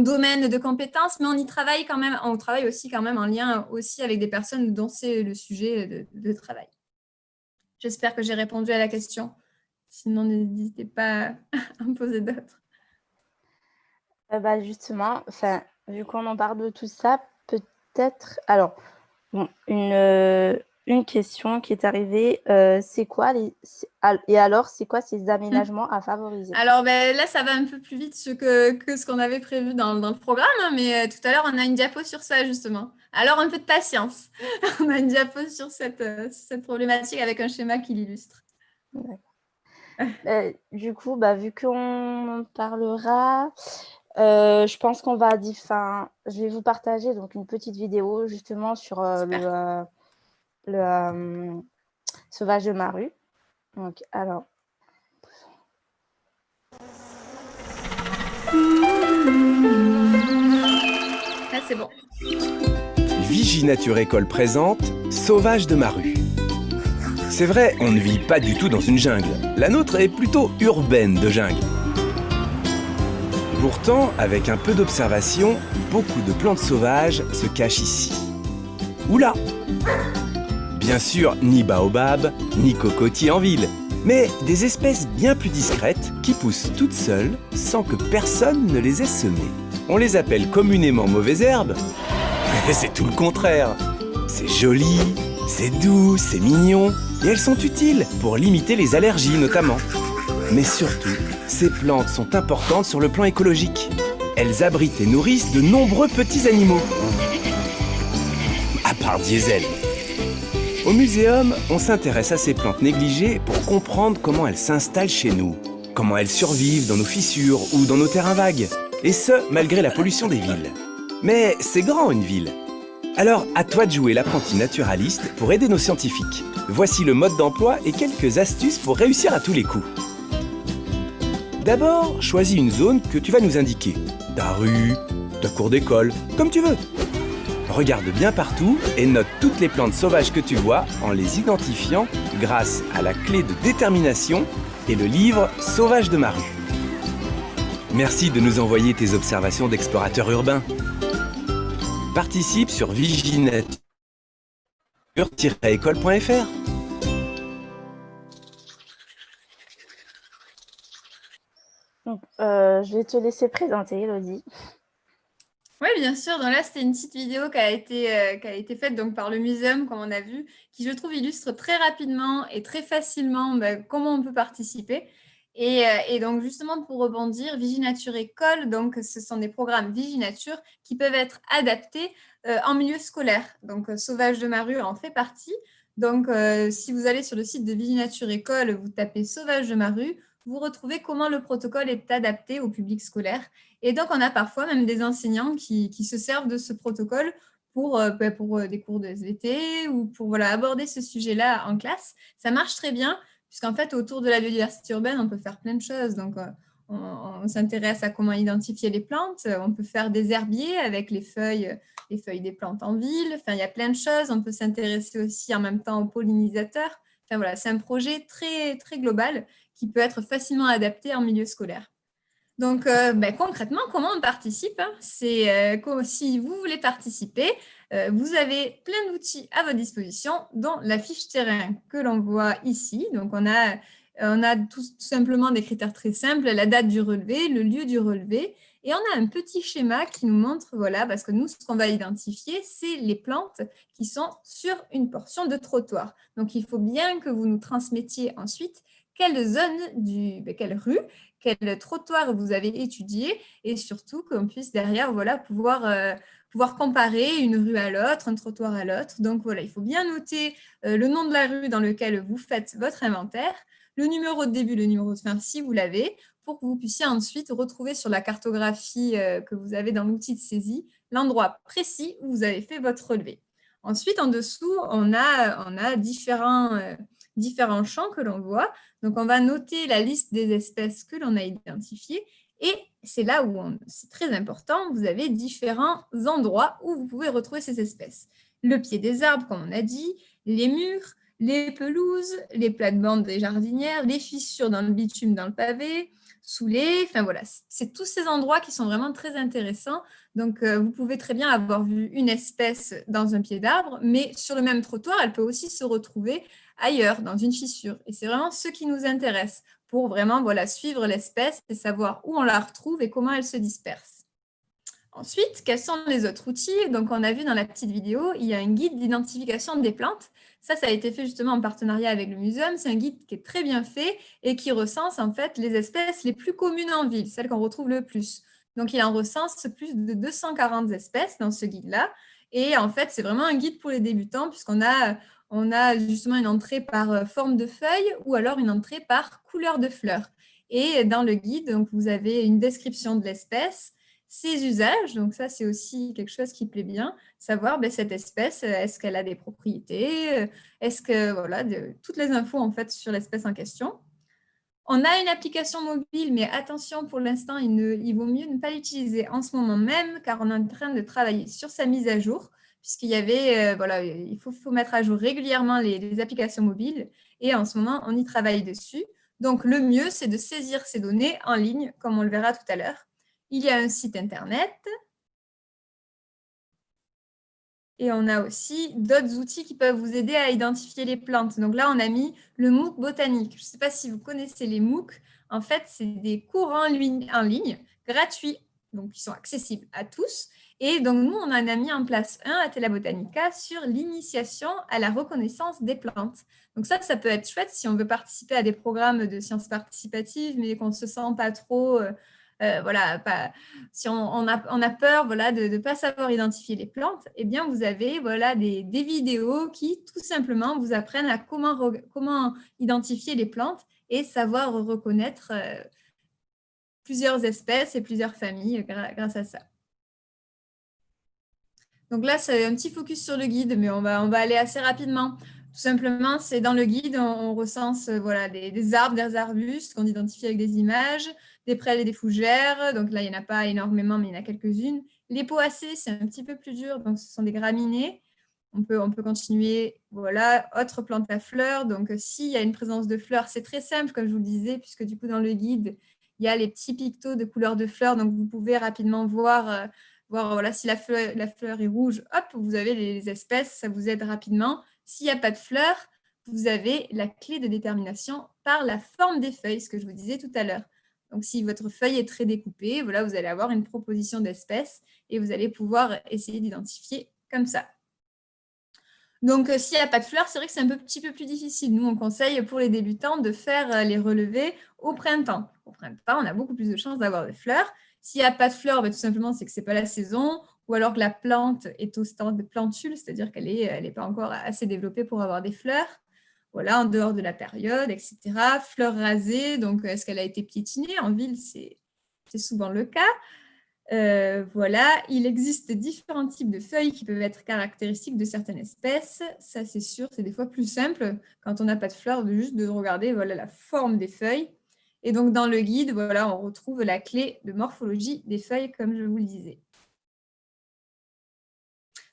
domaine de compétences, mais on y travaille quand même. On travaille aussi quand même en lien aussi avec des personnes dont c'est le sujet de travail. J'espère que j'ai répondu à la question. Sinon, n'hésitez pas à me poser d'autres. Justement, vu qu'on en parle de tout ça, peut-être... Alors, bon, une question qui est arrivée, c'est quoi ces aménagements à favoriser? Alors là, ça va un peu plus vite que ce qu'on avait prévu dans le programme, hein, mais tout à l'heure, on a une diapo sur ça, justement. Alors, un peu de patience. On a une diapo sur cette problématique avec un schéma qui l'illustre. Du coup, vu qu'on en parlera, je pense qu'on va... je vais vous partager donc, une petite vidéo, justement, sur le Sauvage de Maru. Donc, alors... Là, c'est bon. Vigie Nature École présente Sauvage de Maru. C'est vrai, on ne vit pas du tout dans une jungle. La nôtre est plutôt urbaine de jungle. Pourtant, avec un peu d'observation, beaucoup de plantes sauvages se cachent ici. Ou là. Bien sûr, ni baobab, ni cocotier en ville, mais des espèces bien plus discrètes qui poussent toutes seules sans que personne ne les ait semées. On les appelle communément mauvaises herbes. Mais c'est tout le contraire. C'est joli, c'est doux, c'est mignon, et elles sont utiles pour limiter les allergies notamment. Mais surtout, ces plantes sont importantes sur le plan écologique. Elles abritent et nourrissent de nombreux petits animaux. À part Diesel. Au muséum, on s'intéresse à ces plantes négligées pour comprendre comment elles s'installent chez nous, comment elles survivent dans nos fissures ou dans nos terrains vagues, et ce, malgré la pollution des villes. Mais c'est grand une ville. Alors, à toi de jouer l'apprenti naturaliste pour aider nos scientifiques. Voici le mode d'emploi et quelques astuces pour réussir à tous les coups. D'abord, choisis une zone que tu vas nous indiquer. Ta rue, ta cour d'école, comme tu veux. Regarde bien partout et note toutes les plantes sauvages que tu vois en les identifiant grâce à la clé de détermination et le livre Sauvage de Maru. Merci de nous envoyer tes observations d'explorateurs urbains. Participe sur viginature-école.fr. Donc, je vais te laisser présenter, Elodie. Oui, bien sûr. Donc là, c'était une petite vidéo qui a été faite donc, par le muséum, comme on a vu, qui, je trouve, illustre très rapidement et très facilement comment on peut participer. Et donc, justement, pour rebondir, Viginature École, donc, ce sont des programmes Viginature qui peuvent être adaptés en milieu scolaire. Donc, Sauvage de ma rue en fait partie. Donc, si vous allez sur le site de Viginature École, vous tapez Sauvage de ma rue, vous retrouvez comment le protocole est adapté au public scolaire. Et donc, on a parfois même des enseignants qui se servent de ce protocole pour des cours de SVT ou pour aborder ce sujet-là en classe. Ça marche très bien, puisqu'en fait, autour de la biodiversité urbaine, on peut faire plein de choses. Donc, on s'intéresse à comment identifier les plantes. On peut faire des herbiers avec les feuilles des plantes en ville. Enfin, il y a plein de choses. On peut s'intéresser aussi en même temps aux pollinisateurs. Enfin, voilà, c'est un projet très, très global qui peut être facilement adapté en milieu scolaire. Donc, concrètement, comment on participe, hein? C'est si vous voulez participer, vous avez plein d'outils à votre disposition, dont la fiche terrain que l'on voit ici. Donc, on a tout simplement des critères très simples, la date du relevé, le lieu du relevé, et on a un petit schéma qui nous montre, parce que nous, ce qu'on va identifier, c'est les plantes qui sont sur une portion de trottoir. Donc, il faut bien que vous nous transmettiez ensuite quelle zone, quelle rue, quel trottoir vous avez étudié et surtout qu'on puisse derrière pouvoir comparer une rue à l'autre, un trottoir à l'autre. Donc voilà, il faut bien noter le nom de la rue dans lequel vous faites votre inventaire, le numéro de début, le numéro de fin si vous l'avez, pour que vous puissiez ensuite retrouver sur la cartographie que vous avez dans l'outil de saisie l'endroit précis où vous avez fait votre relevé. Ensuite, en dessous, on a différents champs que l'on voit. Donc, on va noter la liste des espèces que l'on a identifiées. Et c'est là où c'est très important, vous avez différents endroits où vous pouvez retrouver ces espèces. Le pied des arbres, comme on a dit, les murs, les pelouses, les plates-bandes des jardinières, les fissures dans le bitume, dans le pavé, sous les... Enfin voilà, c'est tous ces endroits qui sont vraiment très intéressants. Donc, vous pouvez très bien avoir vu une espèce dans un pied d'arbre, mais sur le même trottoir, elle peut aussi se retrouver ailleurs, dans une fissure. Et c'est vraiment ce qui nous intéresse pour vraiment suivre l'espèce et savoir où on la retrouve et comment elle se disperse. Ensuite, quels sont les autres outils? Donc, on a vu dans la petite vidéo, il y a un guide d'identification des plantes. Ça a été fait justement en partenariat avec le muséum. C'est un guide qui est très bien fait et qui recense en fait les espèces les plus communes en ville, celles qu'on retrouve le plus. Donc, il en recense plus de 240 espèces dans ce guide-là. Et en fait, c'est vraiment un guide pour les débutants puisqu'on a justement une entrée par forme de feuille ou alors une entrée par couleur de fleurs. Et dans le guide, donc, vous avez une description de l'espèce, ses usages, donc ça c'est aussi quelque chose qui plaît bien, savoir cette espèce, est-ce qu'elle a des propriétés, est-ce que, toutes les infos en fait sur l'espèce en question. On a une application mobile, mais attention, pour l'instant, il vaut mieux ne pas l'utiliser en ce moment même, car on est en train de travailler sur sa mise à jour, puisqu'il y avait, il faut mettre à jour régulièrement les applications mobiles, et en ce moment, on y travaille dessus. Donc, le mieux, c'est de saisir ces données en ligne, comme on le verra tout à l'heure. Il y a un site internet, et on a aussi d'autres outils qui peuvent vous aider à identifier les plantes. Donc là, on a mis le MOOC botanique. Je ne sais pas si vous connaissez les MOOC. En fait, c'est des cours en ligne gratuits, donc qui sont accessibles à tous. Et donc, nous, on en a mis en place un à Tela Botanica sur l'initiation à la reconnaissance des plantes. Donc ça peut être chouette si on veut participer à des programmes de sciences participatives, mais qu'on ne se sent pas trop... si on a peur de ne pas savoir identifier les plantes, eh bien, vous avez des vidéos qui, tout simplement, vous apprennent à comment identifier les plantes et savoir reconnaître plusieurs espèces et plusieurs familles grâce à ça. Donc là, c'est un petit focus sur le guide, mais on va aller assez rapidement. Tout simplement, c'est dans le guide, on recense des arbres, des arbustes qu'on identifie avec des images, des prêles et des fougères. Donc là, il n'y en a pas énormément, mais il y en a quelques-unes. Les poacées, c'est un petit peu plus dur, donc ce sont des graminées. On peut continuer. Autres plantes à fleurs. Donc, s'il y a une présence de fleurs, c'est très simple, comme je vous le disais, puisque du coup, dans le guide, il y a les petits pictos de couleurs de fleurs, donc vous pouvez rapidement voir voilà, si la fleur est rouge, hop, vous avez les espèces, ça vous aide rapidement. S'il n'y a pas de fleurs, vous avez la clé de détermination par la forme des feuilles, ce que je vous disais tout à l'heure. Donc, si votre feuille est très découpée, voilà, vous allez avoir une proposition d'espèces et vous allez pouvoir essayer d'identifier comme ça. Donc, s'il n'y a pas de fleurs, c'est vrai que c'est un petit peu plus difficile. Nous, on conseille pour les débutants de faire les relevés au printemps. Au printemps, on a beaucoup plus de chances d'avoir des fleurs. S'il n'y a pas de fleurs, tout simplement, c'est que ce n'est pas la saison, ou alors que la plante est au stade de plantule, c'est-à-dire qu'elle n'est pas encore assez développée pour avoir des fleurs. Voilà, en dehors de la période, etc. Fleurs rasées, donc est-ce qu'elle a été piétinée? En ville, c'est souvent le cas. Voilà, il existe différents types de feuilles qui peuvent être caractéristiques de certaines espèces. Ça, c'est sûr, c'est des fois plus simple quand on n'a pas de fleurs, juste de regarder voilà, la forme des feuilles. Et donc, dans le guide, voilà, on retrouve la clé de morphologie des feuilles, comme je vous le disais.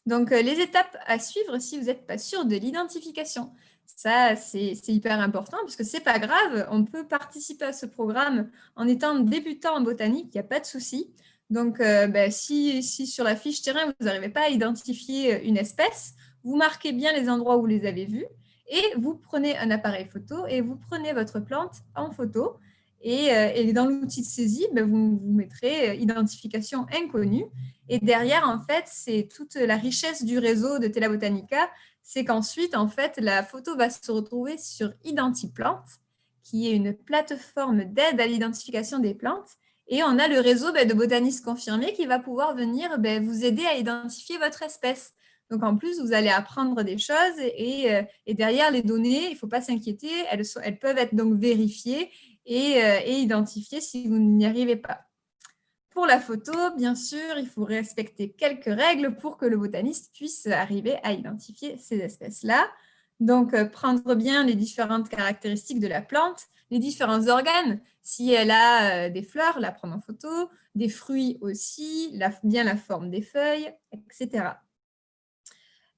Donc, les étapes à suivre si vous n'êtes pas sûr de l'identification. Ça, c'est hyper important parce que ce n'est pas grave. On peut participer à ce programme en étant débutant en botanique, il n'y a pas de souci. Donc, si sur la fiche terrain, vous n'arrivez pas à identifier une espèce, vous marquez bien les endroits où vous les avez vus et vous prenez un appareil photo et vous prenez votre plante en photo. Et dans l'outil de saisie, vous mettrez identification inconnue. Et derrière, en fait, c'est toute la richesse du réseau de Tela Botanica. C'est qu'ensuite, en fait, la photo va se retrouver sur IdentiPlante, qui est une plateforme d'aide à l'identification des plantes. Et on a le réseau de botanistes confirmés qui va pouvoir venir vous aider à identifier votre espèce. Donc, en plus, vous allez apprendre des choses et derrière les données, il ne faut pas s'inquiéter, elles peuvent être donc vérifiées et identifiées si vous n'y arrivez pas. Pour la photo, bien sûr, il faut respecter quelques règles pour que le botaniste puisse arriver à identifier ces espèces-là. Donc, prendre bien les différentes caractéristiques de la plante, les différents organes. Si elle a des fleurs, la prendre en photo, des fruits aussi, bien la forme des feuilles, etc.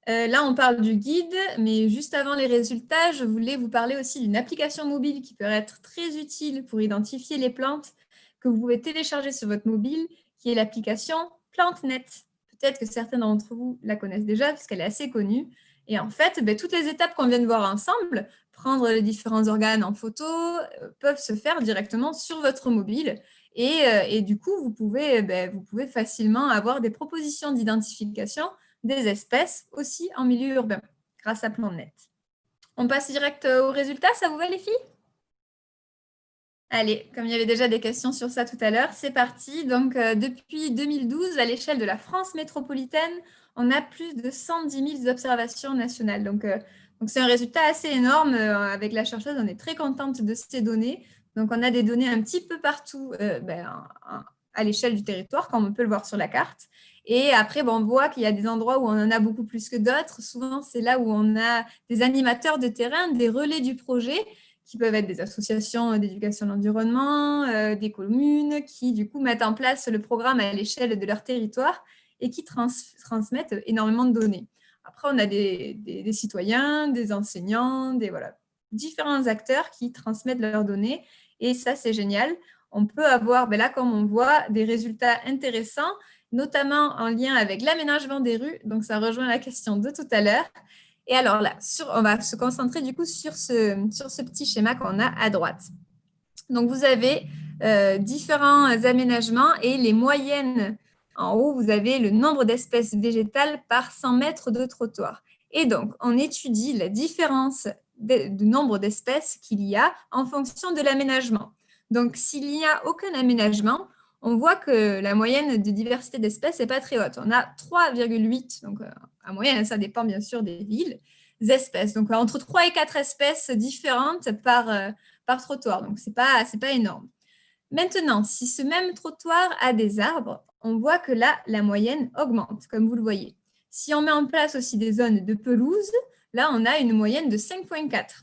Là, on parle du guide, mais juste avant les résultats, je voulais vous parler aussi d'une application mobile qui peut être très utile pour identifier les plantes que vous pouvez télécharger sur votre mobile, qui est l'application PlanteNet. Peut-être que certains d'entre vous la connaissent déjà, puisqu'elle est assez connue. Et en fait, toutes les étapes qu'on vient de voir ensemble, prendre les différents organes en photo, peuvent se faire directement sur votre mobile. Et du coup, vous pouvez facilement avoir des propositions d'identification des espèces aussi en milieu urbain, grâce à PlanteNet. On passe direct aux résultats, ça vous va les filles ? Allez, comme il y avait déjà des questions sur ça tout à l'heure, c'est parti. Donc, depuis 2012, à l'échelle de la France métropolitaine, on a plus de 110 000 observations nationales. Donc c'est un résultat assez énorme. Avec la chercheuse, on est très contente de ces données. Donc, on a des données un petit peu partout à l'échelle du territoire, comme on peut le voir sur la carte. Et après, on voit qu'il y a des endroits où on en a beaucoup plus que d'autres. Souvent, c'est là où on a des animateurs de terrain, des relais du projet, qui peuvent être des associations d'éducation de l'environnement, des communes, qui du coup mettent en place le programme à l'échelle de leur territoire et qui transmettent énormément de données. Après, on a des citoyens, des enseignants, différents acteurs qui transmettent leurs données et ça, c'est génial. On peut avoir, là, comme on voit, des résultats intéressants, notamment en lien avec l'aménagement des rues. Donc, ça rejoint la question de tout à l'heure. Et alors là, on va se concentrer du coup sur ce petit schéma qu'on a à droite. Donc, vous avez différents aménagements et les moyennes. En haut, vous avez le nombre d'espèces végétales par 100 mètres de trottoir. Et donc, on étudie la différence de nombre d'espèces qu'il y a en fonction de l'aménagement. Donc, s'il n'y a aucun aménagement, on voit que la moyenne de diversité d'espèces n'est pas très haute. On a 3,8, donc à moyenne, ça dépend bien sûr des villes, espèces. Donc, entre 3 et 4 espèces différentes par trottoir. Donc, ce n'est pas énorme. Maintenant, si ce même trottoir a des arbres, on voit que là, la moyenne augmente, comme vous le voyez. Si on met en place aussi des zones de pelouse, là, on a une moyenne de 5,4.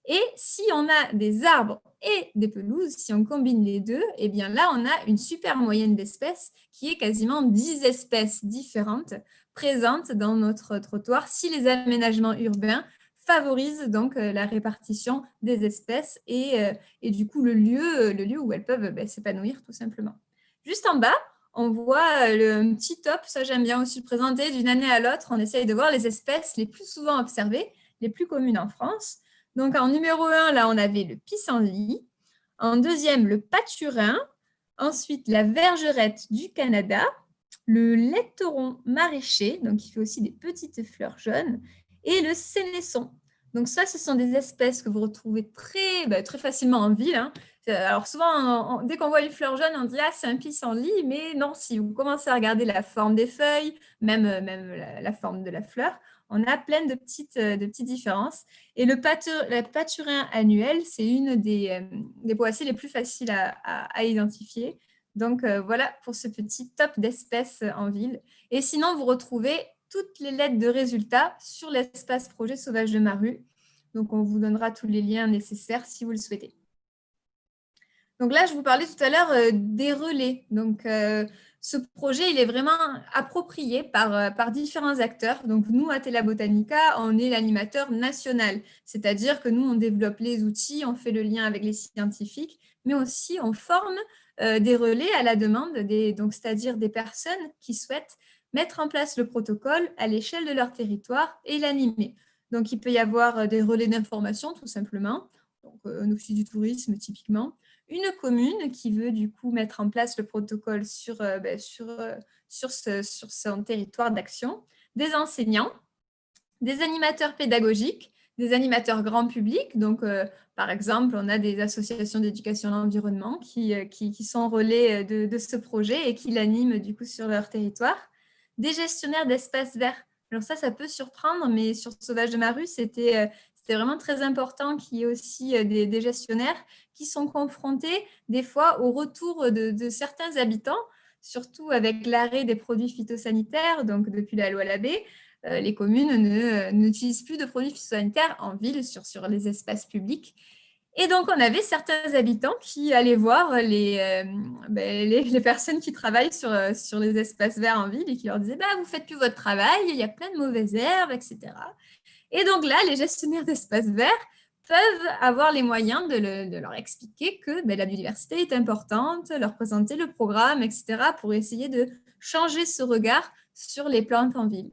Et si on a des arbres et des pelouses, si on combine les deux, eh bien là, on a une super moyenne d'espèces qui est quasiment 10 espèces différentes présentes dans notre trottoir si les aménagements urbains favorise donc la répartition des espèces et du coup le lieu où elles peuvent s'épanouir tout simplement. Juste en bas, on voit un petit top, ça j'aime bien aussi le présenter, d'une année à l'autre, on essaye de voir les espèces les plus souvent observées, les plus communes en France. Donc en numéro 1, là on avait le pissenlit, en deuxième le paturin, ensuite la vergerette du Canada, le lectoron maraîcher, donc qui fait aussi des petites fleurs jaunes, et le sénesson. Donc ça, ce sont des espèces que vous retrouvez très facilement en ville. Hein. Alors souvent, dès qu'on voit une fleur jaune, on dit « Ah, c'est un pissenlit », mais non, si vous commencez à regarder la forme des feuilles, même la forme de la fleur, on a plein de petites différences. Et le paturin annuel, c'est une des poacées les plus faciles à identifier. Donc, voilà pour ce petit top d'espèces en ville. Et sinon, vous retrouvez toutes les lettres de résultats sur l'espace projet Sauvage de Maru. Donc, on vous donnera tous les liens nécessaires si vous le souhaitez. Donc là, je vous parlais tout à l'heure des relais. Donc, ce projet, il est vraiment approprié par différents acteurs. Donc, nous, à Tela Botanica, on est l'animateur national. C'est-à-dire que nous, on développe les outils, on fait le lien avec les scientifiques, mais aussi on forme des relais à la demande, c'est-à-dire des personnes qui souhaitent mettre en place le protocole à l'échelle de leur territoire et l'animer. Donc, il peut y avoir des relais d'information, tout simplement, donc un office du tourisme typiquement, une commune qui veut du coup mettre en place le protocole sur son territoire d'action, des enseignants, des animateurs pédagogiques, des animateurs grand public. Donc, par exemple, on a des associations d'éducation à l'environnement qui sont relais de ce projet et qui l'animent du coup sur leur territoire. Des gestionnaires d'espaces verts. Alors ça peut surprendre, mais sur Sauvage de Maru, c'était vraiment très important qu'il y ait aussi des gestionnaires qui sont confrontés des fois au retour de certains habitants, surtout avec l'arrêt des produits phytosanitaires, donc depuis la loi Labbé. Les communes n'utilisent plus de produits phytosanitaires en ville sur les espaces publics. Et donc, on avait certains habitants qui allaient voir les personnes qui travaillent sur les espaces verts en ville et qui leur disaient « Vous ne faites plus votre travail, il y a plein de mauvaises herbes, etc. » Et donc là, les gestionnaires d'espaces verts peuvent avoir les moyens de leur expliquer que la biodiversité est importante, leur présenter le programme, etc. pour essayer de changer ce regard sur les plantes en ville.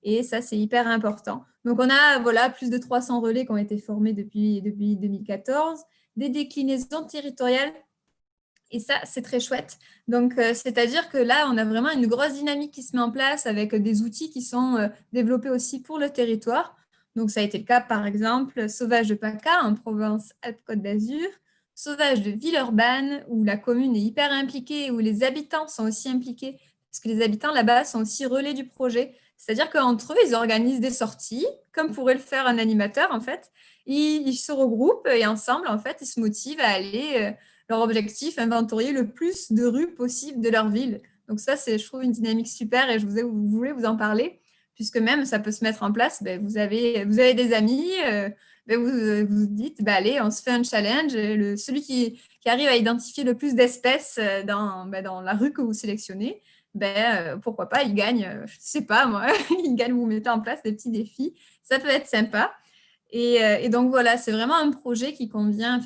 Et ça, c'est hyper important. Donc, on a plus de 300 relais qui ont été formés depuis 2014, des déclinaisons territoriales. Et ça, c'est très chouette. Donc, c'est-à-dire que là, on a vraiment une grosse dynamique qui se met en place avec des outils qui sont développés aussi pour le territoire. Donc, ça a été le cas, par exemple, Sauvage de PACA en Provence-Alpes-Côte d'Azur, Sauvage de Villeurbanne, où la commune est hyper impliquée, où les habitants sont aussi impliqués, parce que les habitants là-bas sont aussi relais du projet. C'est-à-dire qu'entre eux, ils organisent des sorties, comme pourrait le faire un animateur, en fait. Ils se regroupent et ensemble, en fait, ils se motivent à aller, leur objectif, inventorier le plus de rues possible de leur ville. Donc ça, c'est, je trouve, une dynamique super et je voulais vous en parler, puisque même, ça peut se mettre en place. Vous avez des amis, vous dites, allez, on se fait un challenge. Celui qui arrive à identifier le plus d'espèces dans la rue que vous sélectionnez, pourquoi pas, il gagne, je ne sais pas moi, il gagne, vous mettez en place des petits défis. Ça peut être sympa. Et donc voilà, c'est vraiment un projet qui convient,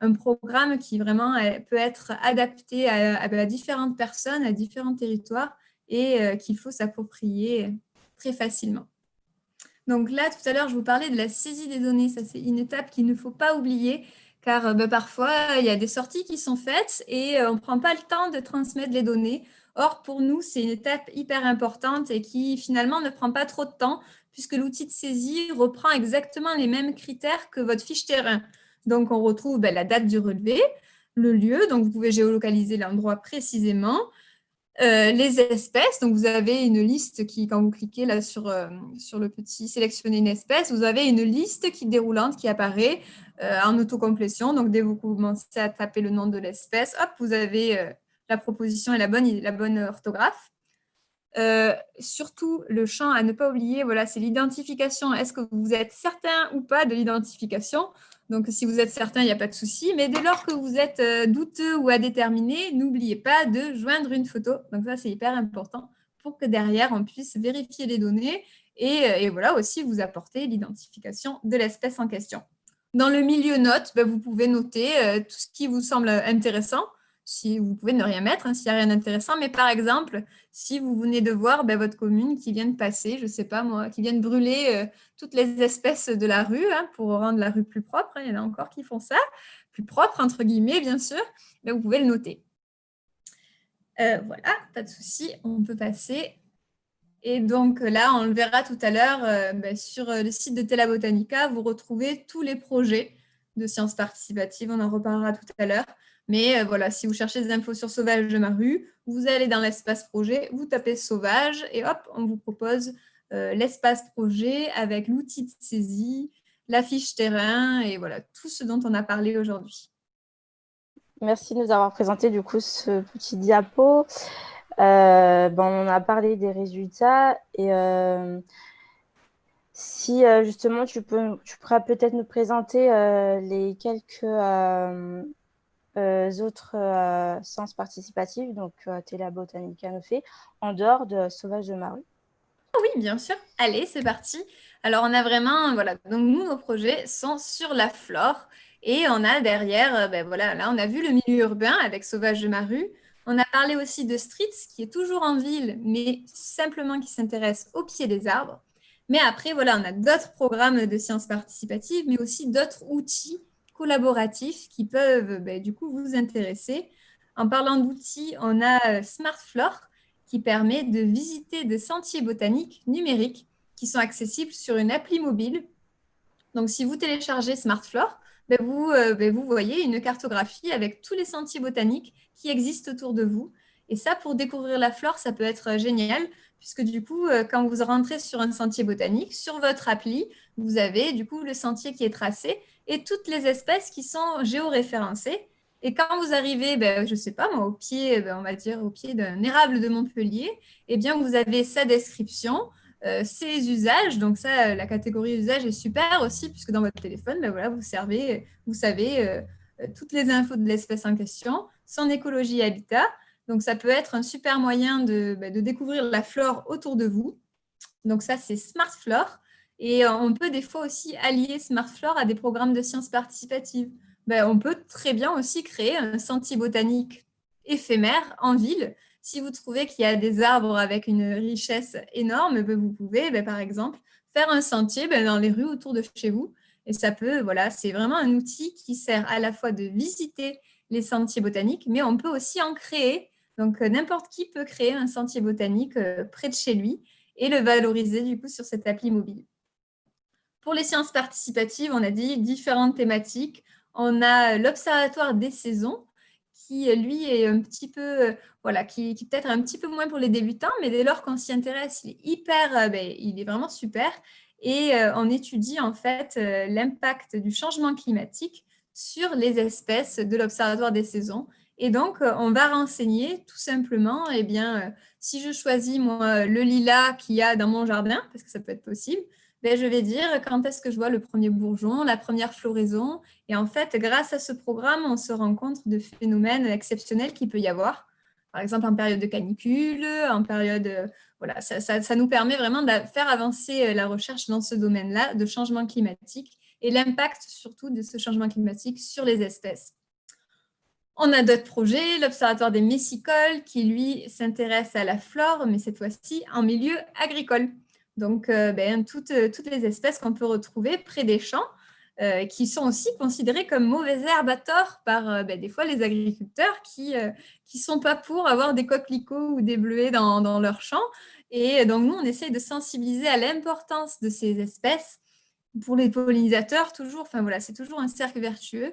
un programme qui vraiment peut être adapté à différentes personnes, à différents territoires et qu'il faut s'approprier très facilement. Donc là, tout à l'heure, je vous parlais de la saisie des données. Ça, c'est une étape qu'il ne faut pas oublier car parfois, il y a des sorties qui sont faites et on ne prend pas le temps de transmettre les données. Or, pour nous, c'est une étape hyper importante et qui finalement ne prend pas trop de temps puisque l'outil de saisie reprend exactement les mêmes critères que votre fiche terrain. Donc, on retrouve la date du relevé, le lieu, donc vous pouvez géolocaliser l'endroit précisément, les espèces, donc vous avez une liste qui, quand vous cliquez là sur le petit « Sélectionner une espèce », vous avez une liste déroulante qui apparaît en autocomplétion. Donc, dès que vous commencez à taper le nom de l'espèce, hop, vous avez la proposition et la bonne orthographe. Surtout, le champ à ne pas oublier, voilà, c'est l'identification. Est-ce que vous êtes certain ou pas de l'identification ? Donc, si vous êtes certain, il n'y a pas de souci. Mais dès lors que vous êtes douteux ou à déterminer, n'oubliez pas de joindre une photo. Donc, ça, c'est hyper important pour que derrière, on puisse vérifier les données et voilà aussi vous apporter l'identification de l'espèce en question. Dans le milieu notes, vous pouvez noter tout ce qui vous semble intéressant. Si vous pouvez ne rien mettre, s'il n'y a rien d'intéressant, mais par exemple, si vous venez de voir votre commune qui vient de passer, je ne sais pas moi, qui vient de brûler toutes les espèces de la rue pour rendre la rue plus propre, il y en a encore qui font ça, plus propre entre guillemets bien sûr, vous pouvez le noter. Voilà, pas de souci, on peut passer. Et donc là, on le verra tout à l'heure, sur le site de Tela Botanica, vous retrouvez tous les projets de sciences participatives, on en reparlera tout à l'heure. Mais voilà, si vous cherchez des infos sur Sauvage de ma rue, vous allez dans l'espace projet, vous tapez Sauvage et hop, on vous propose l'espace projet avec l'outil de saisie, la fiche terrain et voilà, tout ce dont on a parlé aujourd'hui. Merci de nous avoir présenté du coup ce petit diapo. On a parlé des résultats et si justement tu pourras peut-être nous présenter les quelques autres sciences participatives, donc Tela Botanica nous fait, en dehors de Sauvage de ma rue. Oui, bien sûr. Allez, c'est parti. Alors, on a vraiment, voilà, donc nous, nos projets sont sur la flore et on a derrière, voilà, là, on a vu le milieu urbain avec Sauvage de ma rue. On a parlé aussi de Streets, qui est toujours en ville, mais simplement qui s'intéresse au pied des arbres. Mais après, voilà, on a d'autres programmes de sciences participatives, mais aussi d'autres outils collaboratifs qui peuvent, du coup, vous intéresser. En parlant d'outils, on a Smart Flore, qui permet de visiter des sentiers botaniques numériques qui sont accessibles sur une appli mobile. Donc, si vous téléchargez SmartFlore, vous voyez une cartographie avec tous les sentiers botaniques qui existent autour de vous. Et ça, pour découvrir la flore, ça peut être génial, puisque du coup, quand vous rentrez sur un sentier botanique, sur votre appli, vous avez du coup le sentier qui est tracé et toutes les espèces qui sont géoréférencées. Et quand vous arrivez, je ne sais pas moi, au pied, on va dire au pied d'un érable de Montpellier, eh bien, vous avez sa description, ses usages. Donc ça, la catégorie usage est super aussi, puisque dans votre téléphone, voilà, vous savez toutes les infos de l'espèce en question, son écologie et habitat. Donc ça peut être un super moyen de découvrir la flore autour de vous. Donc ça, c'est Smart Flore. Et on peut des fois aussi allier Smart Flore à des programmes de sciences participatives. On peut très bien aussi créer un sentier botanique éphémère en ville. Si vous trouvez qu'il y a des arbres avec une richesse énorme, vous pouvez, par exemple, faire un sentier dans les rues autour de chez vous. Et ça peut, voilà, c'est vraiment un outil qui sert à la fois de visiter les sentiers botaniques, mais on peut aussi en créer. Donc, n'importe qui peut créer un sentier botanique près de chez lui et le valoriser du coup sur cette appli mobile. Pour les sciences participatives, on a dit différentes thématiques. On a l'Observatoire des saisons, qui lui est un petit peu, qui peut-être un petit peu moins pour les débutants, mais dès lors qu'on s'y intéresse, il est hyper, il est vraiment super. Et on étudie en fait l'impact du changement climatique sur les espèces de l'Observatoire des saisons. Et donc, on va renseigner tout simplement, si je choisis moi le lilas qu'il y a dans mon jardin, parce que ça peut être possible, je vais dire quand est-ce que je vois le premier bourgeon, la première floraison. Et en fait, grâce à ce programme, on se rend compte de phénomènes exceptionnels qu'il peut y avoir. Par exemple, en période de canicule, en période… voilà, ça nous permet vraiment de faire avancer la recherche dans ce domaine-là de changement climatique et l'impact surtout de ce changement climatique sur les espèces. On a d'autres projets, l'Observatoire des messicoles qui, lui, s'intéresse à la flore, mais cette fois-ci en milieu agricole. Donc, toutes les espèces qu'on peut retrouver près des champs, qui sont aussi considérées comme mauvaises herbes à tort par des fois les agriculteurs qui sont pas pour avoir des coquelicots ou des bleuets dans leurs champs. Et donc, nous, on essaye de sensibiliser à l'importance de ces espèces pour les pollinisateurs, toujours. Enfin, voilà, c'est toujours un cercle vertueux.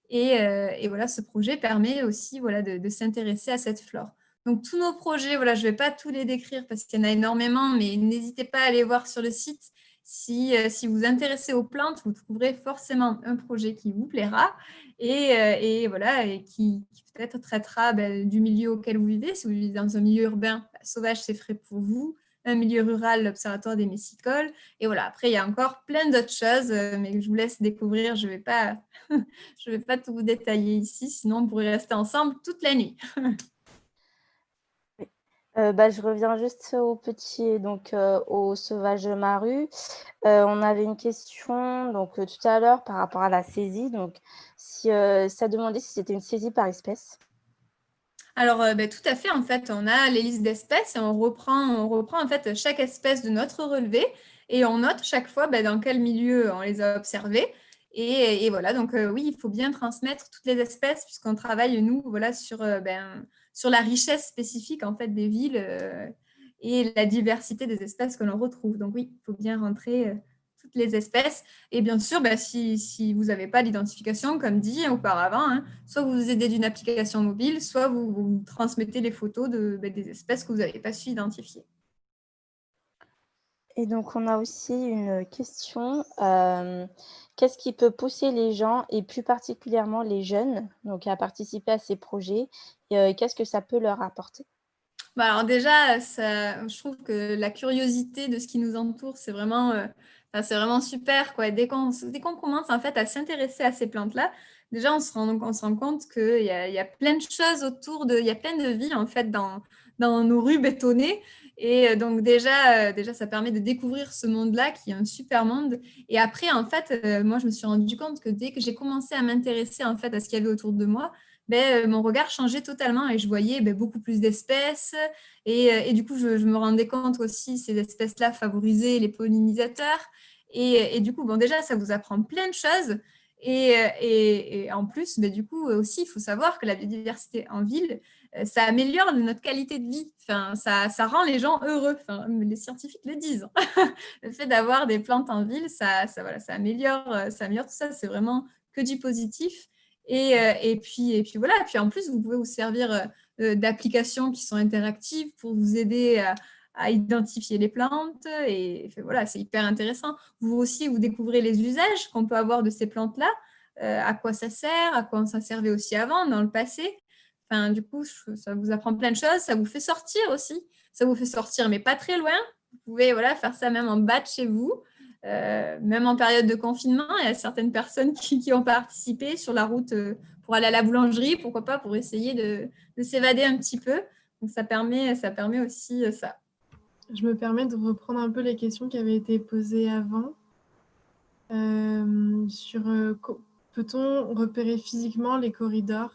Et voilà, ce projet permet aussi de s'intéresser à cette flore. Donc, tous nos projets, je ne vais pas tous les décrire parce qu'il y en a énormément, mais n'hésitez pas à aller voir sur le site. Si vous vous intéressez aux plantes, vous trouverez forcément un projet qui vous plaira et qui peut-être traitera du milieu auquel vous vivez. Si vous vivez dans un milieu urbain, Sauvage, c'est frais pour vous. Un milieu rural, l'Observatoire des messicoles. Et voilà, après, il y a encore plein d'autres choses, mais je vous laisse découvrir. Je ne vais pas tout vous détailler ici, sinon on pourrait rester ensemble toute la nuit. Je reviens juste au petit, donc au sauvage Maru. On avait une question donc tout à l'heure par rapport à la saisie. Donc, si ça demandait si c'était une saisie par espèce. Alors, tout à fait, en fait, on a les listes d'espèces et on reprend en fait chaque espèce de notre relevé et on note chaque fois dans quel milieu on les a observées. Et voilà, donc oui, il faut bien transmettre toutes les espèces puisqu'on travaille, nous, voilà, sur la richesse spécifique en fait des villes et la diversité des espèces que l'on retrouve. Donc oui, il faut bien rentrer toutes les espèces. Et bien sûr, si vous n'avez pas d'identification, comme dit auparavant, hein, soit vous vous aidez d'une application mobile, soit vous transmettez les photos des espèces que vous n'avez pas su identifier. Et donc, on a aussi une question. Qu'est-ce qui peut pousser les gens, et plus particulièrement les jeunes, donc à participer à ces projets, et qu'est-ce que ça peut leur apporter? Alors déjà, je trouve que la curiosité de ce qui nous entoure, c'est vraiment super, quoi. Dès qu'on commence en fait à s'intéresser à ces plantes-là, déjà on se rend compte qu'il y a plein de choses il y a plein de vies en fait dans nos rues bétonnées. Et donc déjà, ça permet de découvrir ce monde-là qui est un super monde. Et après, en fait, moi, je me suis rendu compte que dès que j'ai commencé à m'intéresser en fait à ce qu'il y avait autour de moi, mon regard changeait totalement et je voyais beaucoup plus d'espèces. Et du coup, je me rendais compte aussi ces espèces-là favorisaient les pollinisateurs. Et du coup, bon, déjà, ça vous apprend plein de choses. Et en plus, du coup, aussi, il faut savoir que la biodiversité en ville, ça améliore notre qualité de vie. Enfin, ça rend les gens heureux. Enfin, les scientifiques le disent. Le fait d'avoir des plantes en ville, voilà, ça améliore tout ça. C'est vraiment que du positif. Et puis voilà. Et puis en plus, vous pouvez vous servir d'applications qui sont interactives pour vous aider à identifier les plantes. Et voilà, c'est hyper intéressant. Vous aussi, vous découvrez les usages qu'on peut avoir de ces plantes-là, à quoi ça sert, à quoi ça servait aussi avant, dans le passé. Enfin, du coup, ça vous apprend plein de choses. Ça vous fait sortir aussi. Ça vous fait sortir, mais pas très loin. Vous pouvez voilà, faire ça même en bas de chez vous. Même en période de confinement, il y a certaines personnes qui ont participé sur la route pour aller à la boulangerie, pourquoi pas, pour essayer de s'évader un petit peu. Donc, ça permet aussi ça. Je me permets de reprendre un peu les questions qui avaient été posées avant. Peut-on repérer physiquement les corridors?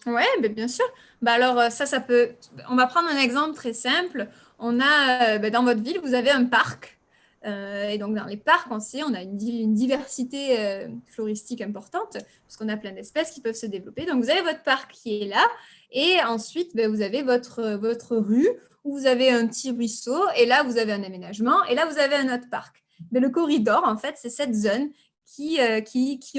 Ouais, bien sûr. Alors ça peut. On va prendre un exemple très simple. On a dans votre ville, vous avez un parc. Et donc dans les parcs, on a une diversité floristique importante, parce qu'on a plein d'espèces qui peuvent se développer. Donc vous avez votre parc qui est là, et ensuite vous avez votre rue, où vous avez un petit ruisseau, et là vous avez un aménagement, et là vous avez un autre parc. Mais le corridor, en fait, c'est cette zone qui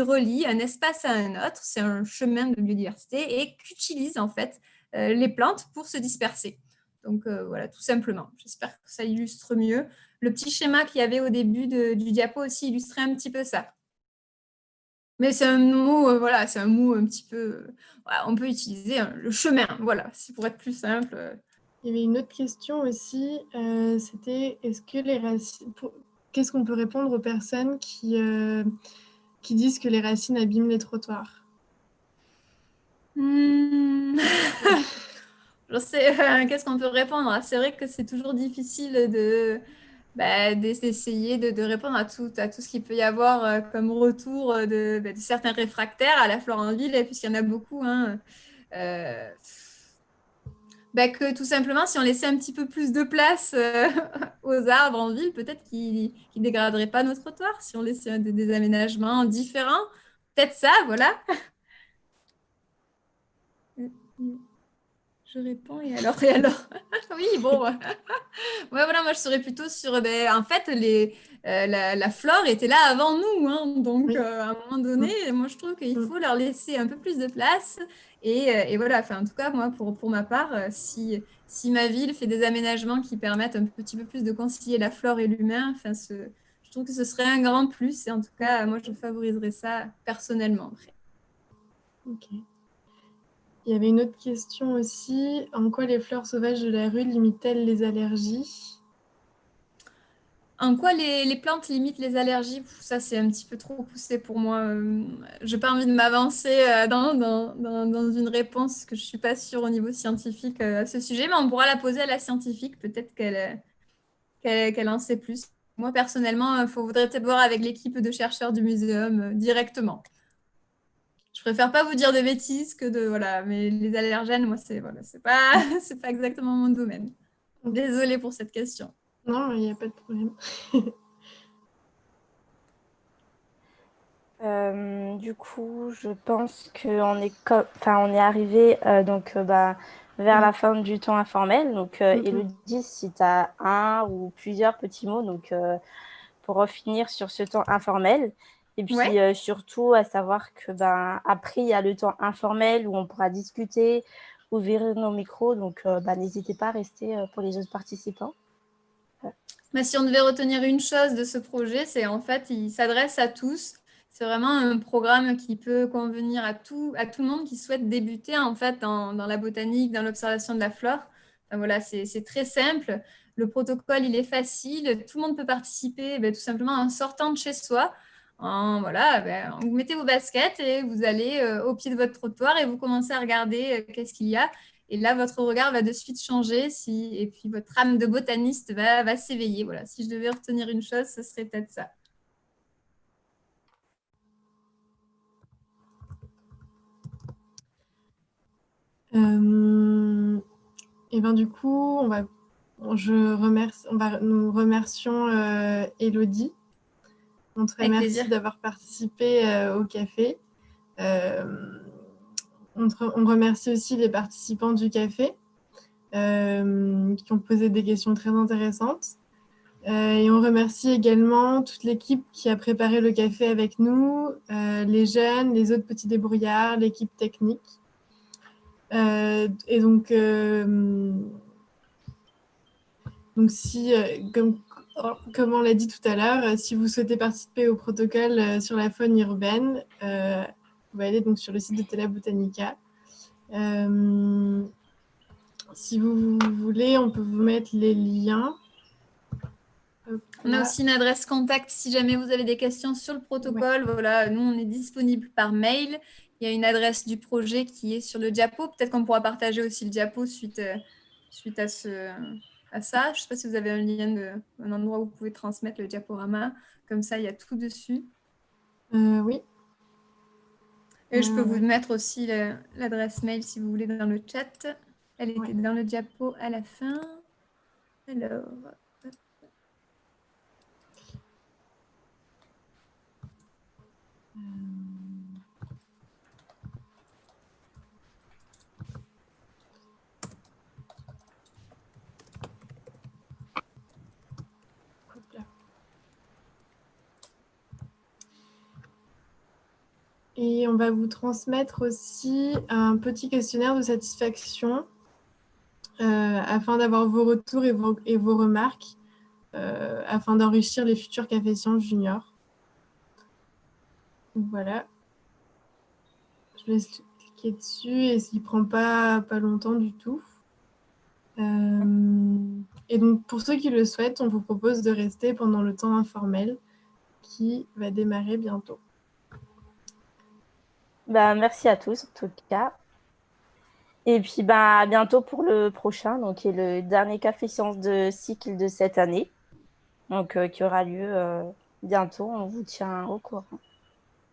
relie un espace à un autre. C'est un chemin de biodiversité et qu'utilisent en fait les plantes pour se disperser. Donc voilà, tout simplement. J'espère que ça illustre mieux. Le petit schéma qu'il y avait au début du diapo aussi illustrait un petit peu ça. Mais c'est un mot, voilà, c'est un mot un petit peu. Voilà, on peut utiliser le chemin, voilà, pour être plus simple. Il y avait une autre question aussi, c'était est-ce que les racines. Qu'est-ce qu'on peut répondre aux personnes qui disent que les racines abîment les trottoirs? Je sais, qu'est-ce qu'on peut répondre? C'est vrai que c'est toujours difficile d'essayer de répondre à tout ce qu'il peut y avoir comme retour de certains réfractaires à la flore en ville, puisqu'il y en a beaucoup. Hein, que tout simplement, si on laissait un petit peu plus de place aux arbres en ville, peut-être qu'ils ne dégraderaient pas nos trottoirs, si on laissait des aménagements différents. Peut-être ça, voilà. Je réponds et alors oui, bon. Ouais, voilà, moi je serais plutôt sur. En fait, la flore était là avant nous, hein, donc Oui. à un moment donné, moi je trouve qu'il faut leur laisser un peu plus de place. Et voilà, enfin, en tout cas, moi pour ma part, si ma ville fait des aménagements qui permettent un petit peu plus de concilier la flore et l'humain, enfin, je trouve que ce serait un grand plus. Et en tout cas, moi je favoriserais ça personnellement. Ok. Il y avait une autre question aussi. En quoi les fleurs sauvages de la rue limitent-elles les allergies? En quoi les plantes limitent les allergies? Ça, c'est un petit peu trop poussé pour moi. J'ai pas envie de m'avancer dans une réponse que je suis pas sûre au niveau scientifique à ce sujet, mais on pourra la poser à la scientifique. Peut-être qu'elle en sait plus. Moi, personnellement, il faudrait peut-être voir avec l'équipe de chercheurs du muséum directement. Je préfère pas vous dire de bêtises que de voilà, mais les allergènes, moi, c'est pas c'est pas exactement mon domaine. Désolée pour cette question. Non, il n'y a pas de problème. Du coup, je pense qu'on est, on est arrivé vers la fin du temps informel. Donc, Élodie, si tu as un ou plusieurs petits mots pour finir sur ce temps informel. Et puis, Ouais. surtout, à savoir que après, il y a le temps informel où on pourra discuter, ouvrir nos micros. Donc, n'hésitez pas à rester pour les autres participants. Mais si on devait retenir une chose de ce projet, c'est en fait, il s'adresse à tous. C'est vraiment un programme qui peut convenir à tout le monde qui souhaite débuter en fait dans la botanique, dans l'observation de la flore. Enfin, voilà, c'est très simple. Le protocole, il est facile. Tout le monde peut participer tout simplement en sortant de chez soi. Vous mettez vos baskets et vous allez au pied de votre trottoir et vous commencez à regarder qu'est-ce qu'il y a. Et là, votre regard va de suite changer et puis votre âme de botaniste va s'éveiller. Voilà, si je devais retenir une chose, ce serait peut-être ça. Et ben du coup, nous remercions Élodie. On te remercie d'avoir participé au café. On remercie aussi les participants du café qui ont posé des questions très intéressantes. Et on remercie également toute l'équipe qui a préparé le café avec nous, les jeunes, les autres petits débrouillards, l'équipe technique. Et donc si, comme on l'a dit tout à l'heure, si vous souhaitez participer au protocole sur la faune urbaine, vous pouvez aller donc sur le site de Tela Botanica. Si vous voulez, on peut vous mettre les liens. On a aussi une adresse contact si jamais vous avez des questions sur le protocole. Ouais. Voilà, nous, on est disponible par mail. Il y a une adresse du projet qui est sur le diapo. Peut-être qu'on pourra partager aussi le diapo suite à ça. Je ne sais pas si vous avez un endroit où vous pouvez transmettre le diaporama. Comme ça, il y a tout dessus. Oui. Et je peux vous mettre aussi l'adresse mail si vous voulez dans le chat. Elle était dans le diapo à la fin. Alors... Et on va vous transmettre aussi un petit questionnaire de satisfaction afin d'avoir vos retours et vos remarques afin d'enrichir les futurs cafés sciences juniors. Donc voilà. Je laisse cliquer dessus et il ne prend pas longtemps du tout. Et donc, pour ceux qui le souhaitent, on vous propose de rester pendant le temps informel qui va démarrer bientôt. Merci à tous, en tout cas. Et puis, à bientôt pour le prochain, donc, qui est le dernier café sciences de cycle de cette année, donc, qui aura lieu bientôt. On vous tient au courant.